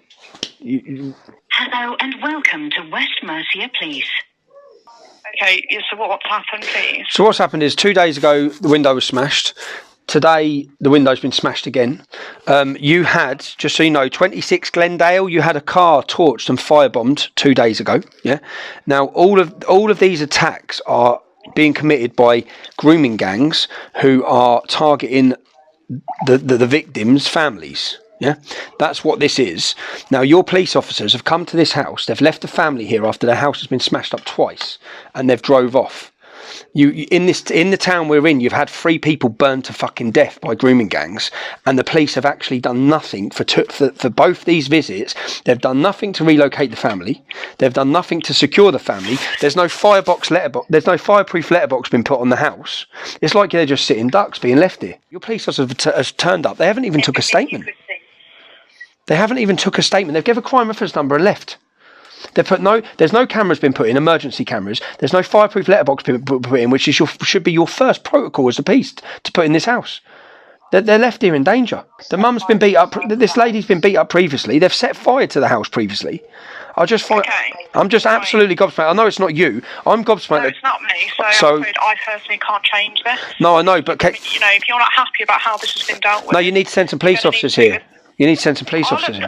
Hello and welcome to West Mercia Police. Okay, so what's happened, please? So what's happened is 2 days ago the window was smashed. Today the window's been smashed again. You had, just so you know, 26 Glendale, you had a car torched and firebombed 2 days ago. Yeah. Now all of these attacks are being committed by grooming gangs who are targeting the victims' families. Yeah, that's what this is. Now, your police officers have come to this house. They've left the family here after their house has been smashed up twice, and they've drove off. In the town we're in, you've had 3 people burned to fucking death by grooming gangs, and the police have actually done nothing for both these visits. They've done nothing to relocate the family. They've done nothing to secure the family. There's no There's no fireproof letterbox been put on the house. It's like they're just sitting ducks being left here. Your police officers have turned up. They haven't even took a statement. They haven't even took a statement. They've given a crime reference number and left. There's no cameras been put in, emergency cameras. There's no fireproof letterbox been put in, which is should be your first protocol as a police to put in this house. They're left here in danger. The mum's been beat up. This lady's been beat up previously. They've set fire to the house previously. I'm just absolutely gobsmacked. I know it's not you. I'm gobsmacked. No, it's not me. So I personally can't change this. No, I know, but if you're not happy about how this has been dealt with, no, you need to send some police officers here. You need to send some police officers here.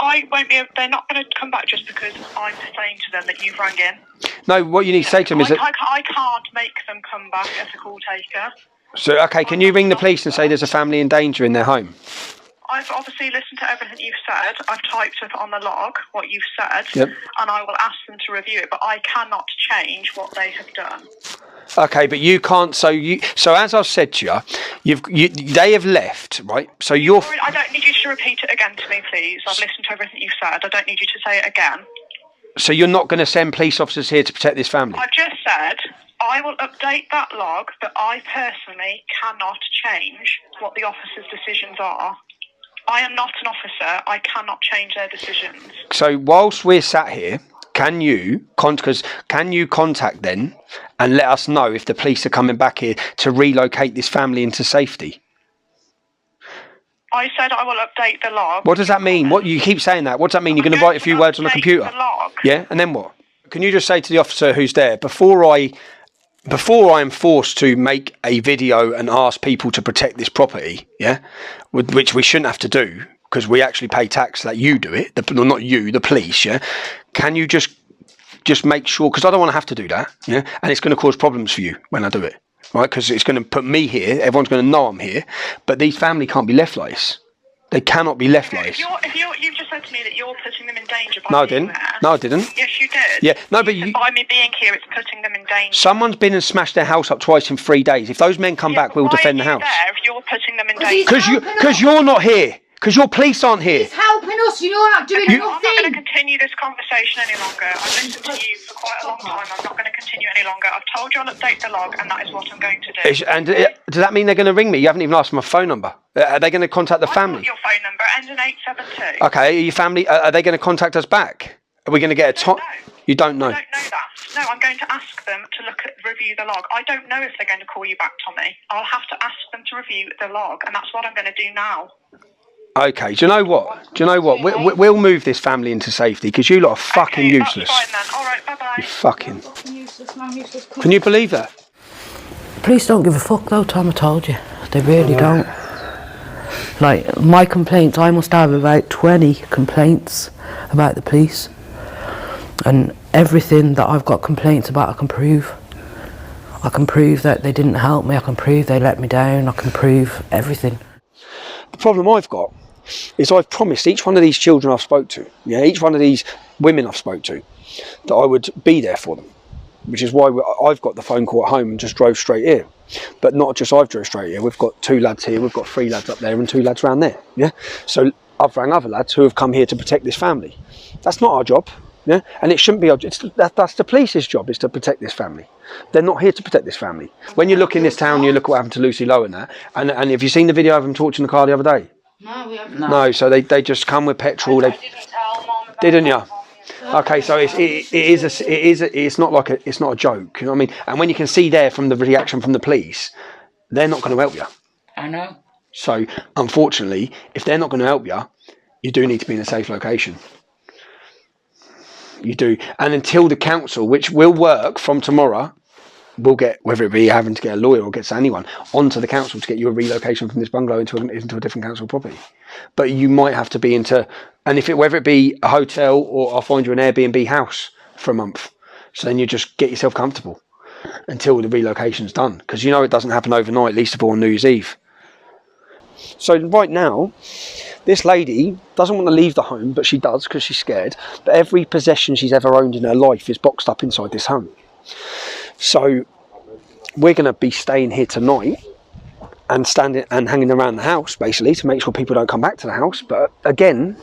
I won't be. They're not going to come back just because I'm saying to them that you've rang in. No, what you need to say to them is that I can't make them come back as a call taker. So, okay, can you ring the police and say there's a family in danger in their home? I've obviously listened to everything you've said. I've typed up on the log what you've said, Yep. and I will ask them to review it, but I cannot change what they have done. Okay, but you can't. So as I've said to you, they have left, right? So you're. I don't need you to repeat it again to me, please. I've listened to everything you've said. I don't need you to say it again. So you're not going to send police officers here to protect this family? I've just said I will update that log, but I personally cannot change what the officer's decisions are. I am not an officer. I cannot change their decisions. So whilst we're sat here, can you contact them and let us know if the police are coming back here to relocate this family into safety? I said I will update the log. What does that mean? What you keep saying that? What does that mean? You're going to write a few words on the computer? The log. Yeah, and then what? Can you just say to the officer who's there, before I am forced to make a video and ask people to protect this property, yeah, which we shouldn't have to do because we actually pay tax that you do it, not you, the police, yeah? Can you just make sure, because I don't want to have to do that, yeah, and it's going to cause problems for you when I do it, right? Because it's going to put me here, everyone's going to know I'm here, but these family can't be left like this. They cannot be left like this. You've just said to me that you're putting them in danger by No, I being didn't. there. No, I didn't. Yes, you did. Yeah, no, but By me being here, it's putting them in danger. Someone's been and smashed their house up twice in 3 days. If those men come back, we'll defend the house. There, if you're putting them in danger. Because you're not here. Because your police aren't here. He's helping us, you're not doing nothing. I'm not going to continue this conversation any longer. I've listened to you for quite a long time. I'm not going to continue any longer. I've told you I'll update the log, and that is what I'm going to do. Does that mean they're going to ring me? You haven't even asked my phone number. Are they going to contact the family? Your phone number ends in 872. Okay, your family, are they going to contact us back? Are we going to get a time? You don't know? I don't know that. No, I'm going to ask them to review the log. I don't know if they're going to call you back, Tommy. I'll have to ask them to review the log, and that's what I'm going to do now. Okay, do you know what? We'll move this family into safety because you lot are fucking useless. That's fine then. All right, bye-bye. You fucking... Can you believe that? Police don't give a fuck though, Tom, I told you. They really don't. Like, my complaints, I must have about 20 complaints about the police. And everything that I've got complaints about, I can prove. I can prove that they didn't help me, I can prove they let me down, I can prove everything. The problem I've got is I've promised each one of these children I've spoke to, yeah, each one of these women I've spoke to, that I would be there for them, which is why I've got the phone call at home and just drove straight here. But not just I've drove straight here, we've got 2 lads here, we've got 3 lads up there and 2 lads around there, yeah. So I've rang other lads who have come here to protect this family. That's not our job, yeah, and it shouldn't be our job. That's the police's job, is to protect this family. They're not here to protect this family. When you look in this town, you look at what happened to Lucy Lowe and that, and have you seen the video of them torching the car the other day? No, we haven't. No, so they just come with petrol. They didn't you? Okay, so it's not a joke. You know what I mean? And when you can see there from the reaction from the police, they're not going to help you. I know. So unfortunately, if they're not going to help you, you do need to be in a safe location. You do, and until the council, which will work from tomorrow, will get, whether it be having to get a lawyer or get anyone onto the council to get you a relocation from this bungalow into a different council property. But you might have to be into, and whether it be a hotel or I'll find you an Airbnb house for a month. So then you just get yourself comfortable until the relocation's done, because you know it doesn't happen overnight, least of all on New Year's Eve. So right now, this lady doesn't want to leave the home, but she does because she's scared. But every possession she's ever owned in her life is boxed up inside this home. So we're going to be staying here tonight and standing and hanging around the house, basically, to make sure people don't come back to the house. But again,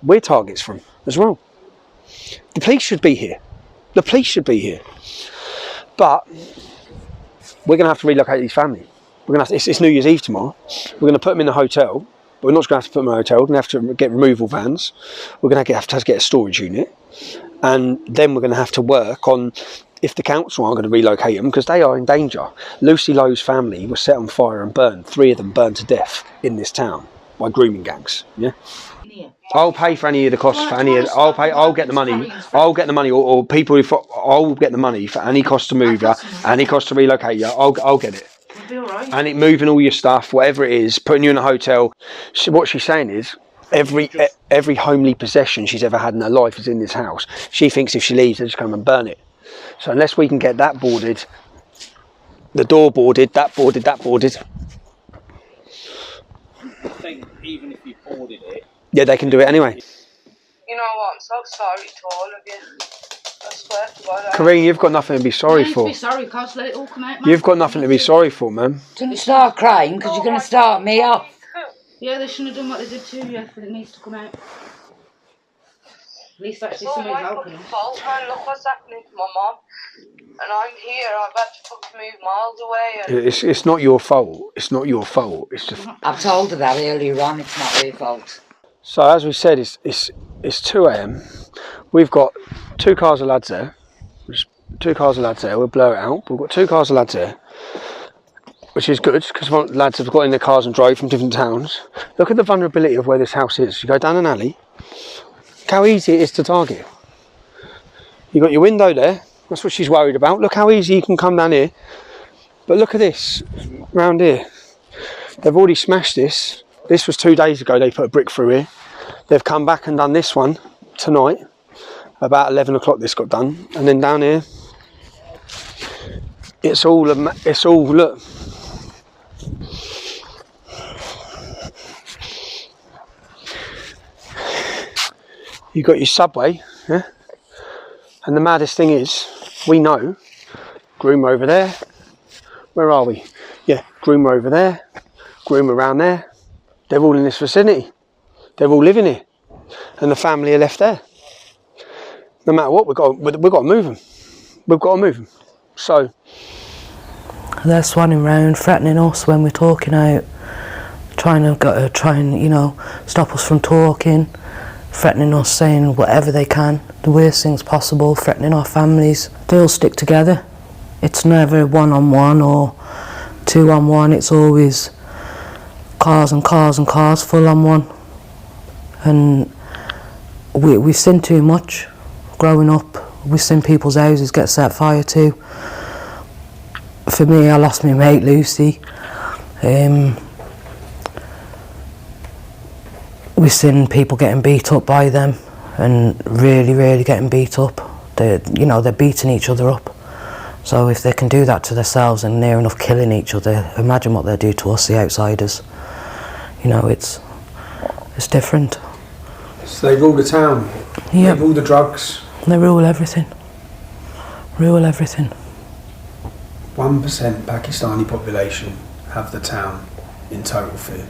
we're targets for them as well. The police should be here. The police should be here. But we're going to have to relocate these families. We're going to have to, it's New Year's Eve tomorrow. We're going to put them in the hotel. But we're not going to have to put them in a hotel. We're going to have to get removal vans. We're going to have to get a storage unit. And then we're going to have to work on if the council aren't going to relocate them, because they are in danger. Lucy Lowe's family was set on fire and burned. 3 of them burned to death in this town by grooming gangs. Yeah. I'll pay for any of the costs for any of. I'll get the money. I'll get the money, or people. I'll get the money for any cost to move you, any cost to relocate you. I'll get it. Be all right. And it moving all your stuff, whatever it is, putting you in a hotel. What she's saying is, every homely possession she's ever had in her life is in this house. She thinks if she leaves, they'll just come and burn it. So unless we can get that boarded, the door boarded, that boarded, think even if you ordered it... Yeah, they can do it anyway. You know what? I'm so sorry to all of you. I swear to God. Correne, you've got nothing to be sorry You need for. to be sorry, cause let it all come out, man. You've got nothing to be sorry for, man. Don't start crying because you're going to start me off. Yeah, they shouldn't have done what they did to you, but it needs to come out. At least actually somebody's helping us. Fault, man. Look what's happening to my mum. And I'm here. I've had to fucking move miles away. And It's not your fault. It's not your fault. It's just. I've told her that earlier on. It's not her fault. So as we said, it's 2 a.m. We've got 2 cars of lads there. There's 2 cars of lads there. We'll blur it out. But we've got 2 cars of lads there, which is good because lads have got in their cars and drove from different towns. Look at the vulnerability of where this house is. You go down an alley. Look how easy it is to target. You got your window there. That's what she's worried about. Look how easy you can come down here. But look at this round here. They've already smashed this. This was 2 days ago. They put a brick through here. They've come back and done this one tonight. About 11 o'clock this got done. And then down here, it's all look. You got your subway, yeah? And the maddest thing is, we know groomer over there. Where are we? Yeah, groomer over there, groomer around there. They're all in this vicinity. They're all living here, and the family are left there. No matter what, we've got to move them. We've got to move them. So they're swanning round, threatening us when we're talking out, trying to stop us from talking, threatening us, saying whatever they can, the worst things possible, threatening our families. They all stick together. It's never 1-on-1 or 2-on-1. It's always cars and cars and cars, full on one. And we've seen too much growing up. We've seen people's houses get set fire to. For me, I lost my mate Lucy. We've seen people getting beat up by them, and really getting beat up. They're beating each other up. So if they can do that to themselves and near enough killing each other, imagine what they do to us, the outsiders. It's different. So they rule the town. Yeah. They rule the drugs. They rule everything. 1% Pakistani population have the town in total fear.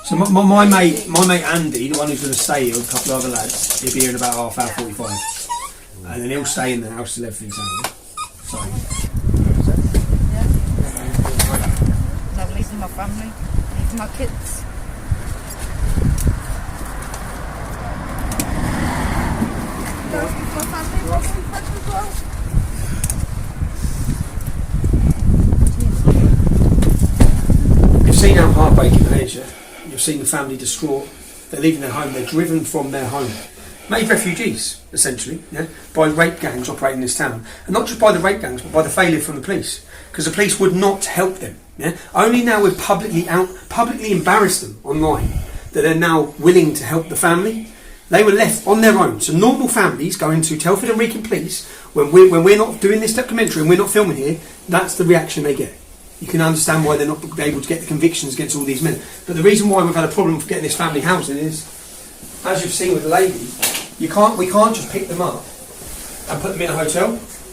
So my mate Andy, the one who's going to stay here with a couple of other lads, he'll be here in about half hour 45. And then he'll stay in the house till everything's over. So. I'm leaving my family, leaving my kids. You've seen how heartbreaking that is, yeah? You've seen the family distraught. They're leaving their home, they're driven from their home. Made refugees, essentially, yeah, by rape gangs operating in this town. And not just by the rape gangs, but by the failure from the police. Because the police would not help them. Yeah? Only now we've publicly embarrassed them online that they're now willing to help the family. They were left on their own. So normal families going to Telford and Wrekin Police, when we're not doing this documentary and we're not filming here, that's the reaction they get. You can understand why they're not able to get the convictions against all these men. But the reason why we've had a problem for getting this family housing is, as you've seen with the lady, we can't just pick them up and put them in a hotel.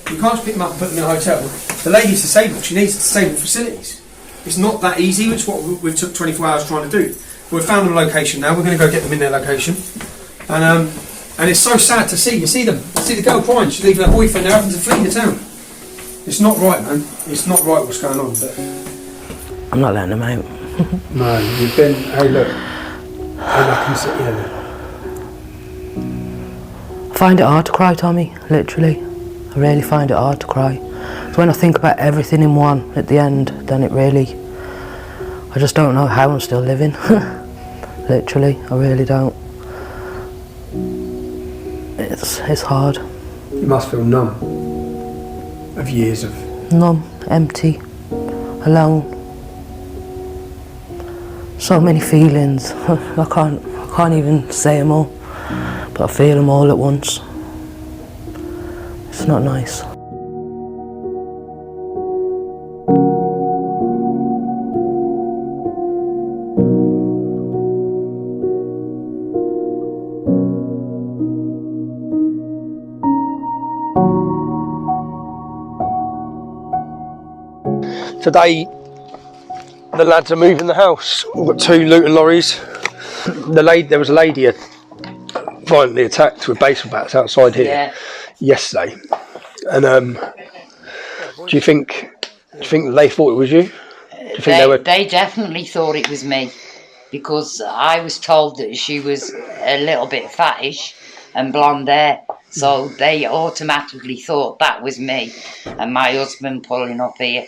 You can't just pick them up and put them in a hotel. The lady's disabled. She needs disabled facilities. It's not that easy, which is what we took 24 hours trying to do. We've found them a location now. We're going to go get them in their location. And it's so sad to see. You see them. You see the girl crying. She's leaving her boyfriend. They're having to flee the town. It's not right, man. It's not right what's going on. But I'm not letting them out. No, you've been. Hey, look. I can see. Yeah. I find it hard to cry, Tommy. Literally, I really find it hard to cry. So when I think about everything in one at the end, then I just don't know how I'm still living. Literally, I really don't. It's hard. You must feel numb. Of years of... Numb, empty, alone. So many feelings. I can't even say them all. But I feel them all at once. It's not nice. Today, the lads are moving the house. We've got 2 Luton lorries. There was a lady violently attacked with baseball bats outside here yesterday. And do you think they thought it was you? Do you think They definitely thought it was me, because I was told that she was a little bit fattish and blonde hair, so they automatically thought that was me and my husband pulling up here.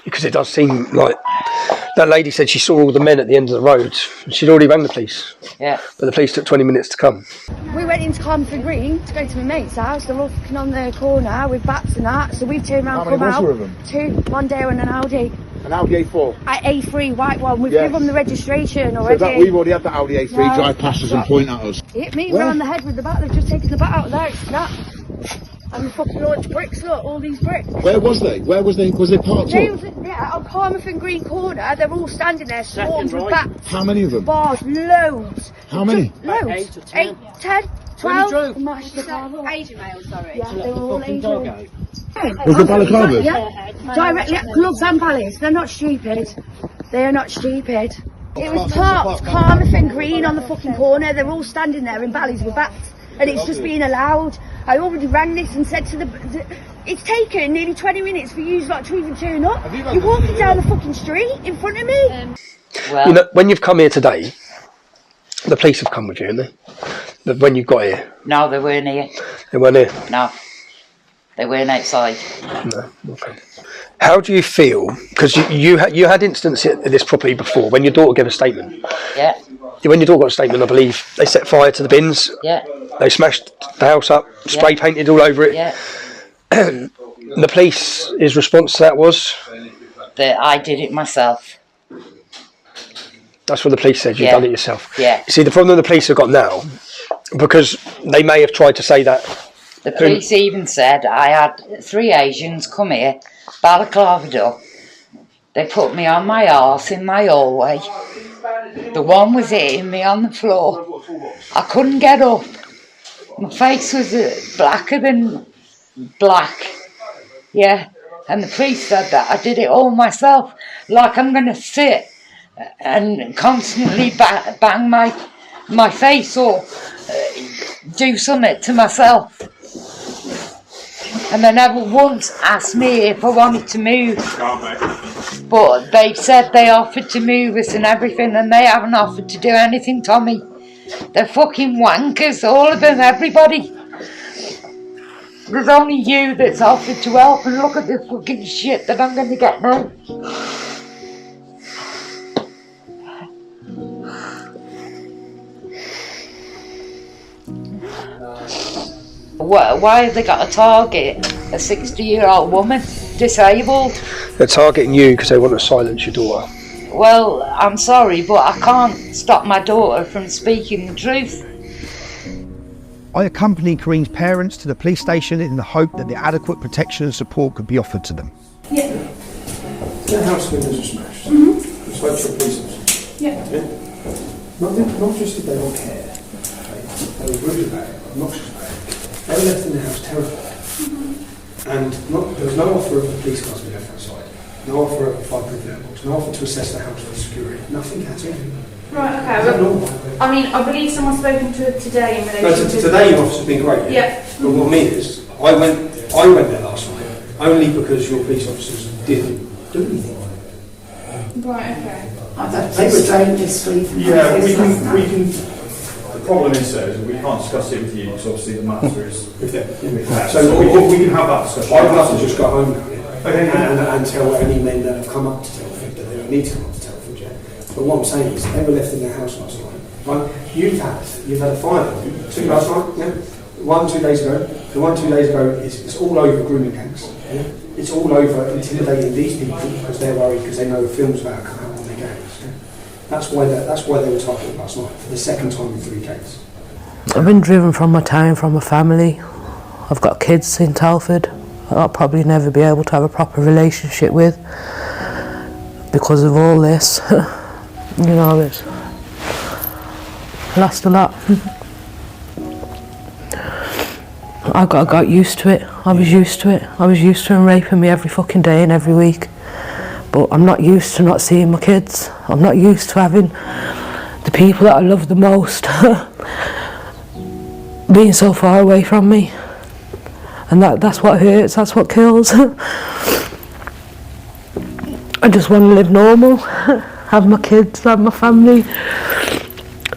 Because it does seem like that lady said she saw all the men at the end of the road. She'd already rang the police. Yeah. But the police took 20 minutes to come. We went into Carmarthen Green to go to my mate's house. They're all fucking on the corner with bats and that. So we turned around and come out. How many was there of them? 2, one day and an Audi. An Audi A4? A3 white one. We've given them the registration already. So we've already had the Audi A3 drive past us and point at us. Hit me round the head with the bat. They've just taken the bat out of there. It's snapped. And the fucking launched bricks, look, all these bricks. Where was they? Was they parked up? On Carmarthen Green corner, they're all standing there, swarmed with bats. How many of them? Bars, loads. How many? Loads. 8, 10, 12. Asian male, sorry. Yeah, they were all Asian. Was the balaclavas? Yeah, directly at clubs and valleys. They're not stupid. They are not stupid. It was parked Carmarthen Green on the fucking corner. They're all standing there in valleys with bats. And it's just being allowed. I already rang this and said to it's taken nearly 20 minutes for you to even turn up. You're walking down the fucking street in front of me. Well, when you've come here today, the police have come with you, haven't they? When you got here? No, they weren't here. They weren't here? No. They weren't outside. No, okay. How do you feel? Because you had incidents at this property before when your daughter gave a statement. Yeah. When your daughter got a statement, I believe they set fire to the bins. Yeah. They smashed the house up, spray painted all over it. Yeah. The police's response to that was? That I did it myself. That's what the police said, you've done it yourself. Yeah. You see, the problem the police have got now, because they may have tried to say that. The police even said I had 3 Asians come here, balaclavaed up. They put me on my arse in my hallway. The one was hitting me on the floor. I couldn't get up. My face was blacker than black. Yeah. And the police said that I did it all myself. Like I'm going to sit and constantly bang my face or do something to myself. And they never once asked me if I wanted to move. But they've said they offered to move us and everything, and they haven't offered to do anything, Tommy. They're fucking wankers, all of them, everybody. There's only you that's offered to help, and look at the fucking shit that I'm going to get now. Why have they got a target? A 60-year-old woman, disabled. They're targeting you because they want to silence your daughter. Well, I'm sorry, but I can't stop my daughter from speaking the truth. I accompanied Corene's parents to the police station in the hope that the adequate protection and support could be offered to them. Yeah. The house windows are smashed. Mm-hmm. Spoke to the police officers. Yeah. Not just that they don't care. They were rude about it, obnoxious about it. They were left in the house terrified. And there was no offer of the police cars being left outside, no offer of a fireproof letterbox, no offer to assess the house for security, nothing at all. Right, okay. Well, I mean, I believe someone's spoken to it today in relation to... Today your office has been great, yeah. But what I mean is, I went there last night, only because your police officers didn't do anything. Right, okay. They were dangerously... Yeah, we can... The problem is, though, is we can't discuss it with you, because obviously the matter is... So we can have that discussion. I'd love to just go home now, okay, and tell any men that have come up to Telford that they don't need to come up to Telford yet. But what I'm saying is, they were left in their house last night. Right? You've had a fire, 2 last night, yeah? 1, 2 days ago. The 1, 2 days ago, it's all over grooming gangs. Yeah? It's all over intimidating these people because they're worried because they know films about come out on their gangs. Yeah? That's why they were targeted last night for the second time in 3 days. I've been driven from my town, from my family. I've got kids in Telford I'll probably never be able to have a proper relationship with because of all this. You know, it's lost a lot. I got used to it. I was used to it. I was used to him raping me every fucking day and every week. but I'm not used to not seeing my kids. I'm not used to having the people that I love the most being so far away from me. And that's what hurts, that's what kills. I just want to live normal, have my kids, have my family.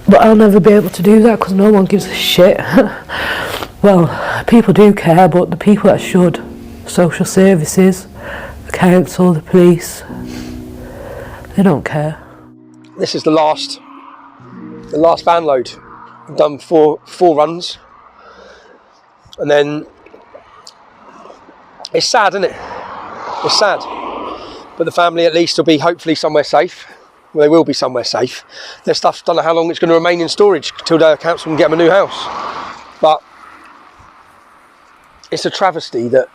But I'll never be able to do that because no one gives a shit. Well, people do care, but the people that should, social services, the council, the police, they don't care. This is the last van load. We've done four runs, and then it's sad, isn't it? It's sad, but the family at least will be hopefully somewhere safe. Well, they will be somewhere safe. Their stuff's, don't know how long it's going to remain in storage till the council can get them a new house. But it's a travesty that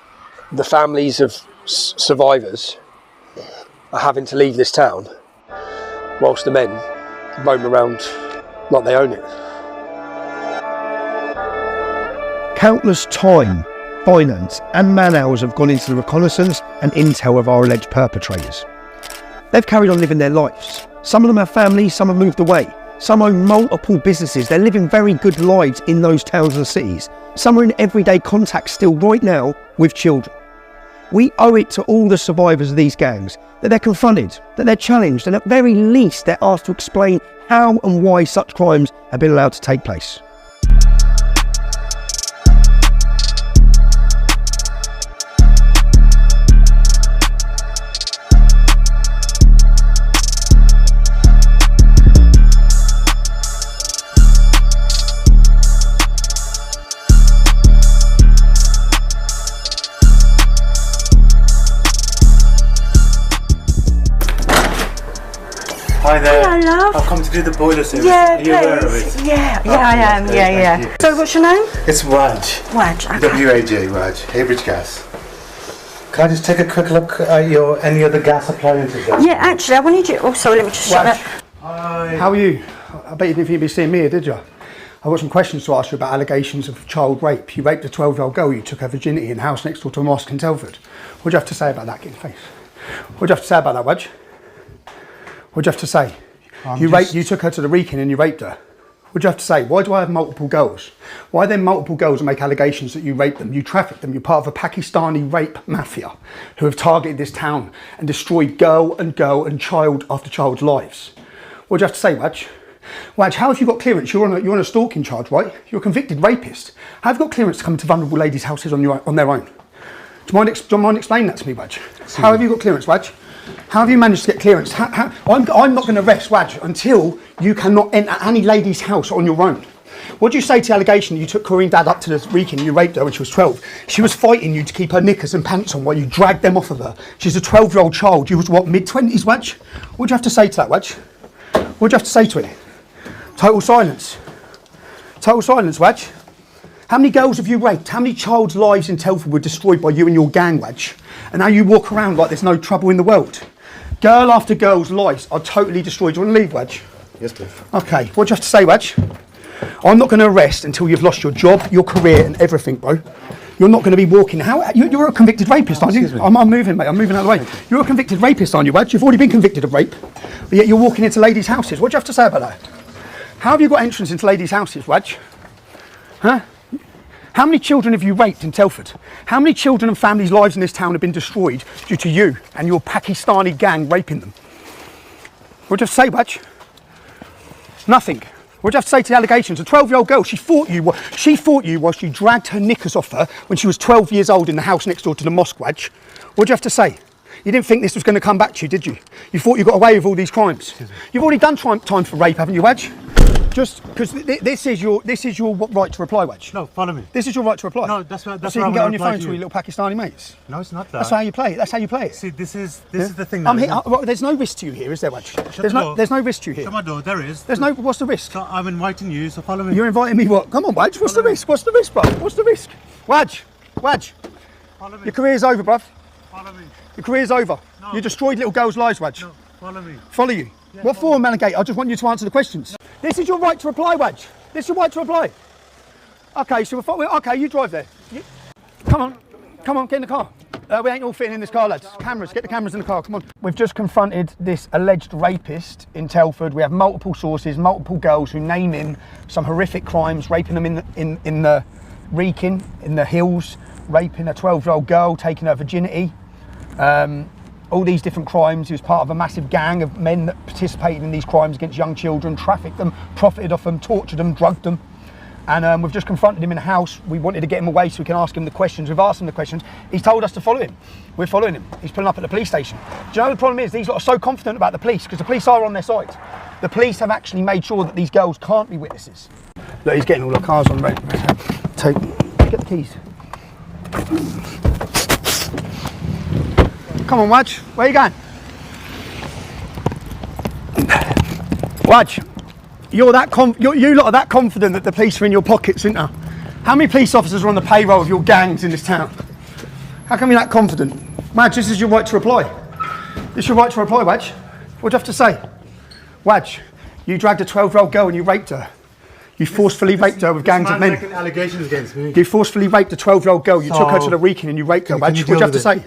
the families of survivors are having to leave this town whilst the men roam around like they own it. Countless time, finance and man hours have gone into the reconnaissance and intel of our alleged perpetrators. They've carried on living their lives. Some of them have families, some have moved away. Some own multiple businesses. They're living very good lives in those towns and cities. Some are in everyday contact still right now with children. We owe it to all the survivors of these gangs that they're confronted, that they're challenged, and at very least they're asked to explain how and why such crimes have been allowed to take place. Hi there. Hello, love. I've come to do the boiler service. Yeah, Are you aware of it? Yeah, Oh, I am. okay, Yeah. thank you. So, what's your name? It's Waj. Waj. Okay. W-A-J, Waj. Haybridge Gas. Can I just take a quick look at any other gas appliances? Yeah, actually, I wanted you. Oh, sorry. Let me just shut that. Hi. How are you? I bet you didn't think you'd be seeing me here, did you? I've got some questions to ask you about allegations of child rape. You raped a 12-year-old girl, you took her virginity in a house next door to a mosque in Telford. What do you have to say about that? Get in the face. What do you have to say about that, Waj? What do you have to say? You took her to the Wrekin and you raped her. What do you have to say? Why do I have multiple girls? Why then multiple girls make allegations that you raped them, you trafficked them, you're part of a Pakistani rape mafia who have targeted this town and destroyed girl and child after child's lives? What do you have to say, Waj? Waj, how have you got clearance? You're on a stalking charge, right? You're a convicted rapist. How have you got clearance to come into vulnerable ladies' houses on their own? Do you mind explaining that to me, Waj? How have you got clearance, Waj? How have you managed to get clearance? I'm not going to arrest Waj until you cannot enter any lady's house on your own. What do you say to the allegation that you took Correne Dad up to the Wrekin and you raped her when she was 12? She was fighting you to keep her knickers and pants on while you dragged them off of her. She's a 12-year-old child. You was what, mid-20s, Waj? What do you have to say to that, Waj? What do you have to say to it? Total silence. Total silence, Waj. How many girls have you raped? How many child's lives in Telford were destroyed by you and your gang, Waj? And now you walk around like there's no trouble in the world. Girl after girl's lives are totally destroyed. Do you want to leave, Waj? Yes, please. Okay, what do you have to say, Waj? I'm not going to arrest until you've lost your job, your career and everything, bro. You're not going to be walking. You're a convicted rapist, aren't you? I'm moving, mate. I'm moving out of the way. You're a convicted rapist, aren't you, Waj? You've already been convicted of rape, but yet you're walking into ladies' houses. What do you have to say about that? How have you got entrance into ladies' houses, Waj? Huh? How many children have you raped in Telford? How many children and families' lives in this town have been destroyed due to you and your Pakistani gang raping them? What do you have to say, Waj? Nothing. What do you have to say to the allegations? A 12-year-old girl, she fought you whilst you dragged her knickers off her when she was 12 years old in the house next door to the mosque, Waj. What do you have to say? You didn't think this was going to come back to you, did you? You thought you got away with all these crimes. You've already done time for rape, haven't you, Waj? Just because this is your right to reply, Waj. No, follow me. This is your right to reply. No, that's what. So you can get on your phone to your little Pakistani mates. No, it's not that. That's how you play it. That's how you play it. See, this is the thing. I'm here. Well, there's no risk to you here, is there, Waj? There's no risk to you here. Shut my door. There is. There's no. What's the risk? So I'm inviting you. So follow me. You're inviting me. What? Come on, Waj. What's the risk? What's the risk, bro? What's the risk? Waj. Follow me. Your career's over, bruv. Follow me. Your career's over. No. You destroyed little girls' lives, Waj. No, follow me. Follow you. Yeah, what for, Malagate? I just want you to answer the questions. This is your right to reply, Waj. This is your right to reply. Okay, so okay, you drive there. Come on, get in the car. We ain't all fitting in this car, lads. Cameras, get the cameras in the car, come on. We've just confronted this alleged rapist in Telford. We have multiple sources, multiple girls who name him some horrific crimes, raping them in the Wrekin, in the hills, raping a 12-year-old girl, taking her virginity. All these different crimes. He was part of a massive gang of men that participated in these crimes against young children, trafficked them, profited off them, tortured them, drugged them. And we've just confronted him in a house. We wanted to get him away so we can ask him the questions. We've asked him the questions. He's told us to follow him. We're following him. He's pulling up at the police station. Do you know the problem is? These lot are so confident about the police because the police are on their side. The police have actually made sure that these girls can't be witnesses. Look, he's getting all the cars on red. Get the keys. Come on, Wadge. Where are you going? Wadge. You lot are that confident that the police are in your pockets, isn't there? How many police officers are on the payroll of your gangs in this town? How come you're that confident? Wadge, this is your right to reply. This is your right to reply, Wadge. What do you have to say? Wadge, you dragged a 12-year-old girl and you raped her. You forcefully raped her with gangs of men. Making allegations against me. You forcefully raped a 12-year-old girl. You took her to the Wrekin and you raped her, Wadge. What do you have to say?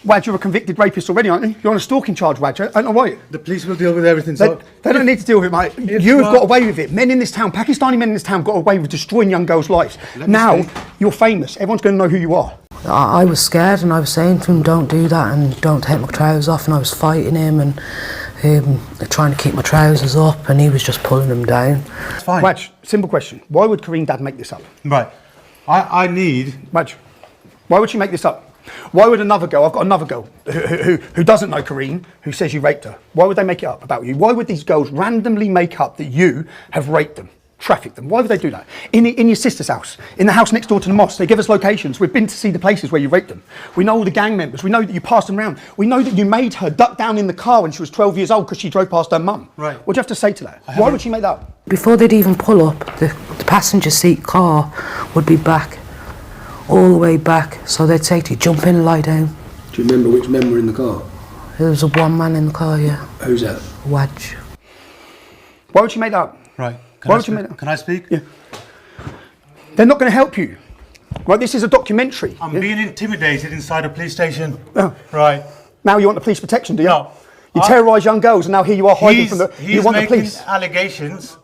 Wadge, you're a convicted rapist already, aren't you? You're on a stalking charge, Wadge. I don't know why. The police will deal with everything. They don't need to deal with it, mate. You have got away with it. Men in this town, Pakistani men in this town got away with destroying young girls' lives. Now, you're famous. Everyone's going to know who you are. I was scared and I was saying to him, don't do that and don't take my trousers off, and I was fighting him and trying to keep my trousers up, and he was just pulling them down. It's fine. Wadge, simple question. Why would Correne Dad make this up? Right. I need... Wadge, why would she make this up? Why would another girl, I've got another girl who doesn't know Correne, who says you raped her. Why would they make it up about you? Why would these girls randomly make up that you have raped them, trafficked them? Why would they do that? In your sister's house, in the house next door to the mosque, they give us locations. We've been to see the places where you raped them. We know all the gang members. We know that you passed them around. We know that you made her duck down in the car when she was 12 years old because she drove past her mum. Right. What do you have to say to that? Why would she make that up? Before they'd even pull up, the passenger seat car would be back, all the way back, so they'd say to you, jump in and lie down. Do you remember which men were in the car? There was one man in the car, yeah. Who's that? Wadge. Why would she make that up? Right. Can I speak? Yeah. They're not going to help you. Right, this is a documentary. I'm being intimidated inside a police station. Oh. Right. Now you want the police protection, do you? No. You terrorise young girls and now here you are hiding from the... You want the police. He's making allegations.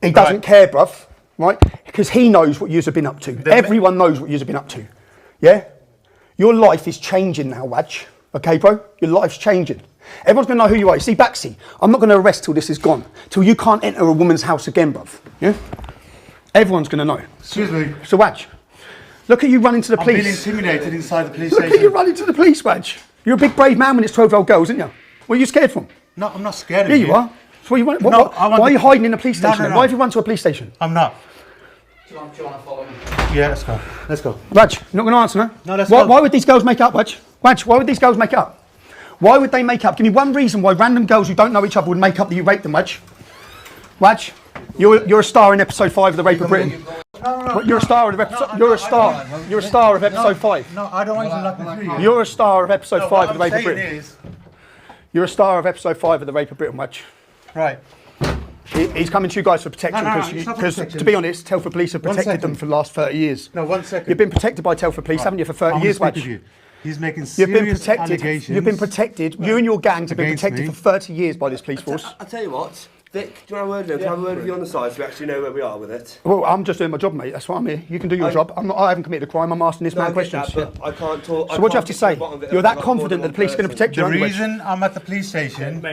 He doesn't care, bruv. Right? Because he knows what yous have been up to. Everyone knows what yous have been up to. Yeah? Your life is changing now, Wadge. Okay, bro? Your life's changing. Everyone's going to know who you are. You see, Baxi, I'm not going to arrest till this is gone. Till you can't enter a woman's house again, bruv. Yeah? Everyone's going to know. Excuse me. So, Wadge, look at you running to the police. I'm being intimidated inside the police Look station. at you running to the police, Wadge. You're a big, brave man when it's 12-year-old girls, aren't you? What are you scared from? No, I'm not scared of you. Yeah, you are. So you want, why are you hiding in a police station? Why have you run to a police station? I'm not. Do you want to follow me? Yeah, let's go. Let's go. Wadge, you're not going to answer, no? No, let's go. Why would these girls make up, Wadge? Wadge, why would these girls make up? Why would they make up? Give me one reason why random girls who don't know each other would make up that you raped them, Wadge. Wadge, you're a star in episode 5 of The Rape of Britain. No. You're a star of episode. You're a star. You're a star of episode 5. No, I don't want you to You're a star of episode 5 of The Rape of Britain. You're a star of episode 5 of The Rape of Britain, Wadge. Right. He's coming to you guys for protection because, to be honest, Telford Police have protected them for the last 30 years. No, 1 second. You've been protected by Telford Police, haven't you, for 30 years, Wadge? He's making serious allegations. You've been protected. You and your gangs have been protected for 30 years by this police force. I'll tell you what, Vic, do you want a word? Can I have a word with you on the side so we actually know where we are with it? Well, I'm just doing my job, mate. That's why I'm here. You can do your job. I haven't committed a crime. I'm asking this man questions. But I can't talk. So what do you have to say? You're that confident that the police are going to protect you? The reason I'm at the police station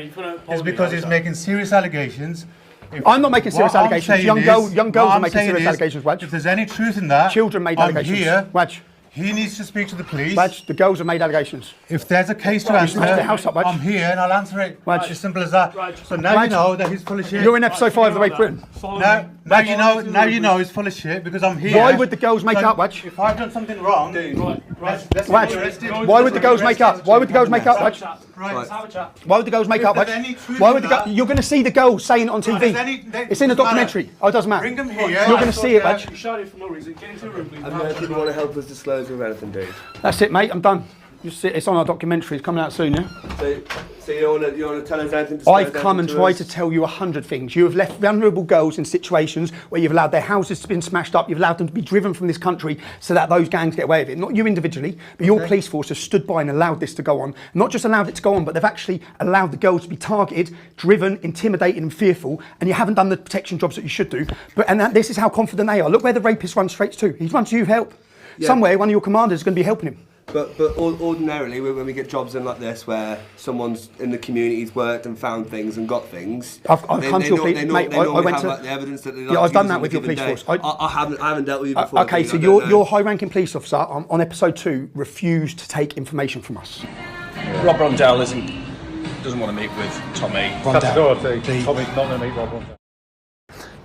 is because he's making serious allegations. I'm not making serious allegations. Young girls are making serious allegations, Wadge. If there's any truth in that, children made allegations. Here, Wadge. He needs to speak to the police. Wadge, the girls have made allegations. If there's a case to answer, I'm here and I'll answer it. Wadge. It's as simple as that. So now you know that he's full of shit. You're in episode 5 of The Rape of Britain. Now you know he's full of shit because I'm here. Why would the girls make up, Wadge? If I've done something wrong, let's Wadge, why would the girls make up? Why would the girls make up, Wadge? Why would the girls make up, Wadge? Why would the you're going to see the girls saying it on TV. It's in a documentary. Oh, it doesn't matter. Bring them here. You're going to see it, Wadge. You shouted for no reason. Get into the room, please. I know people want to help us disclose with anything, dude. That's it, mate. I'm done. It's on our documentary. It's coming out soon, yeah? So So you don't want to tell us anything? I've come and tried to tell you 100 things. You have left vulnerable girls in situations where you've allowed their houses to be smashed up, you've allowed them to be driven from this country so that those gangs get away with it. Not you individually, but your police force has stood by and allowed this to go on. Not just allowed it to go on, but they've actually allowed the girls to be targeted, driven, intimidated and fearful, and you haven't done the protection jobs that you should do. This is how confident they are. Look where the rapist runs straight to. He's run to you for help. Yeah. Somewhere, one of your commanders is going to be helping him. But ordinarily, when we get jobs in like this, where someone's in the community's worked and found things and got things, I've come to your police, mate. I went to like, the evidence that they like yeah, I've to done use that on with a your given police day. force. I haven't dealt with you before. Okay, so your high-ranking police officer on episode 2 refused to take information from us. Rob Rondell doesn't want to meet with Tommy. Categorically, Tommy's not going to meet Rob Rondell.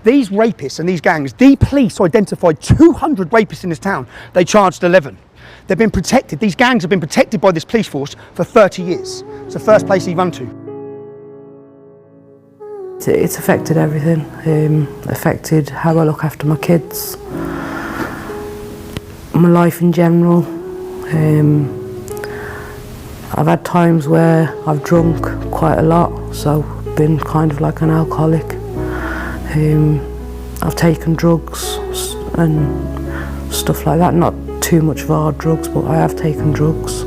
These rapists and these gangs, the police identified 200 rapists in this town. They charged 11. They've been protected. These gangs have been protected by this police force for 30 years. It's the first place he run to. It's affected everything. Affected how I look after my kids, my life in general. I've had times where I've drunk quite a lot, so been kind of like an alcoholic. I've taken drugs and stuff like that. Not too much of hard drugs, but I have taken drugs.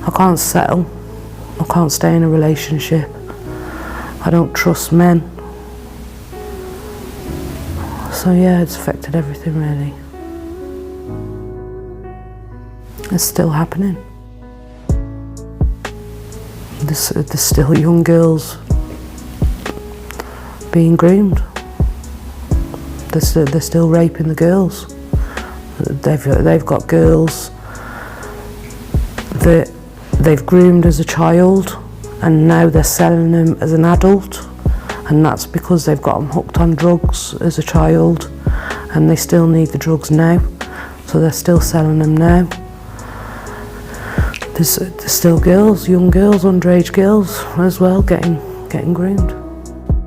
I can't settle. I can't stay in a relationship. I don't trust men. So yeah, it's affected everything really. It's still happening. There's still young girls being groomed. They're still raping the girls. They've got girls that they've groomed as a child and now they're selling them as an adult, and that's because they've got them hooked on drugs as a child and they still need the drugs now, so they're still selling them now. There's still girls, young girls, underage girls as well getting groomed.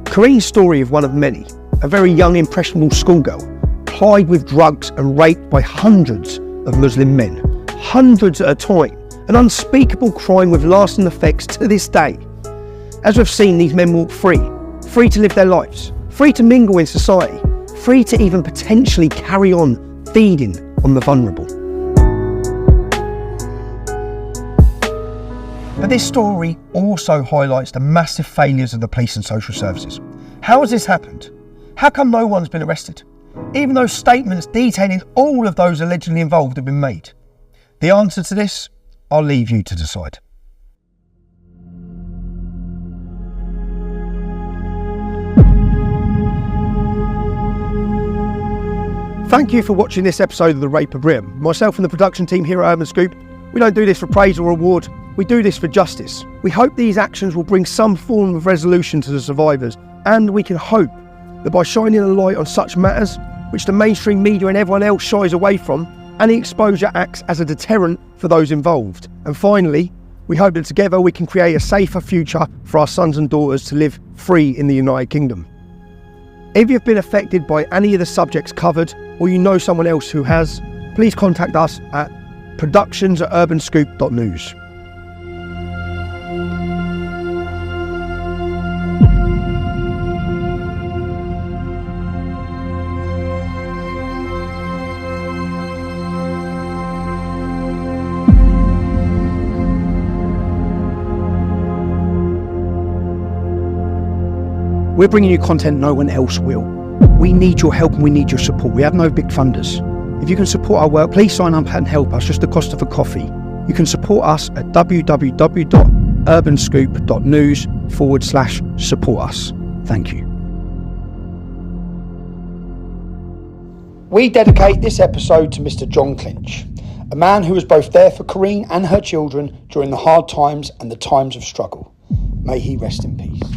Corene's story of one of many. A very young, impressionable schoolgirl, plied with drugs and raped by hundreds of Muslim men, hundreds at a time, an unspeakable crime with lasting effects to this day. As we've seen, these men walk free to live their lives, free to mingle in society, free to even potentially carry on feeding on the vulnerable. But this story also highlights the massive failures of the police and social services. How has this happened? How come no one's been arrested, even though statements detailing all of those allegedly involved have been made? The answer to this, I'll leave you to decide. Thank you for watching this episode of The Rape of Britain. Myself and the production team here at Urban Scoop, we don't do this for praise or reward, we do this for justice. We hope these actions will bring some form of resolution to the survivors, and we can hope that by shining a light on such matters, which the mainstream media and everyone else shies away from, any exposure acts as a deterrent for those involved. And finally, we hope that together we can create a safer future for our sons and daughters to live free in the United Kingdom. If you've been affected by any of the subjects covered, or you know someone else who has, please contact us at productions@urbanscoop.news. We're bringing you content no one else will. We need your help and we need your support. We have no big funders. If you can support our work, please sign up and help us, just the cost of a coffee. You can support us at www.urbanscoop.news/support us. Thank you. We dedicate this episode to Mr. John Clinch, a man who was both there for Correne and her children during the hard times and the times of struggle. May he rest in peace.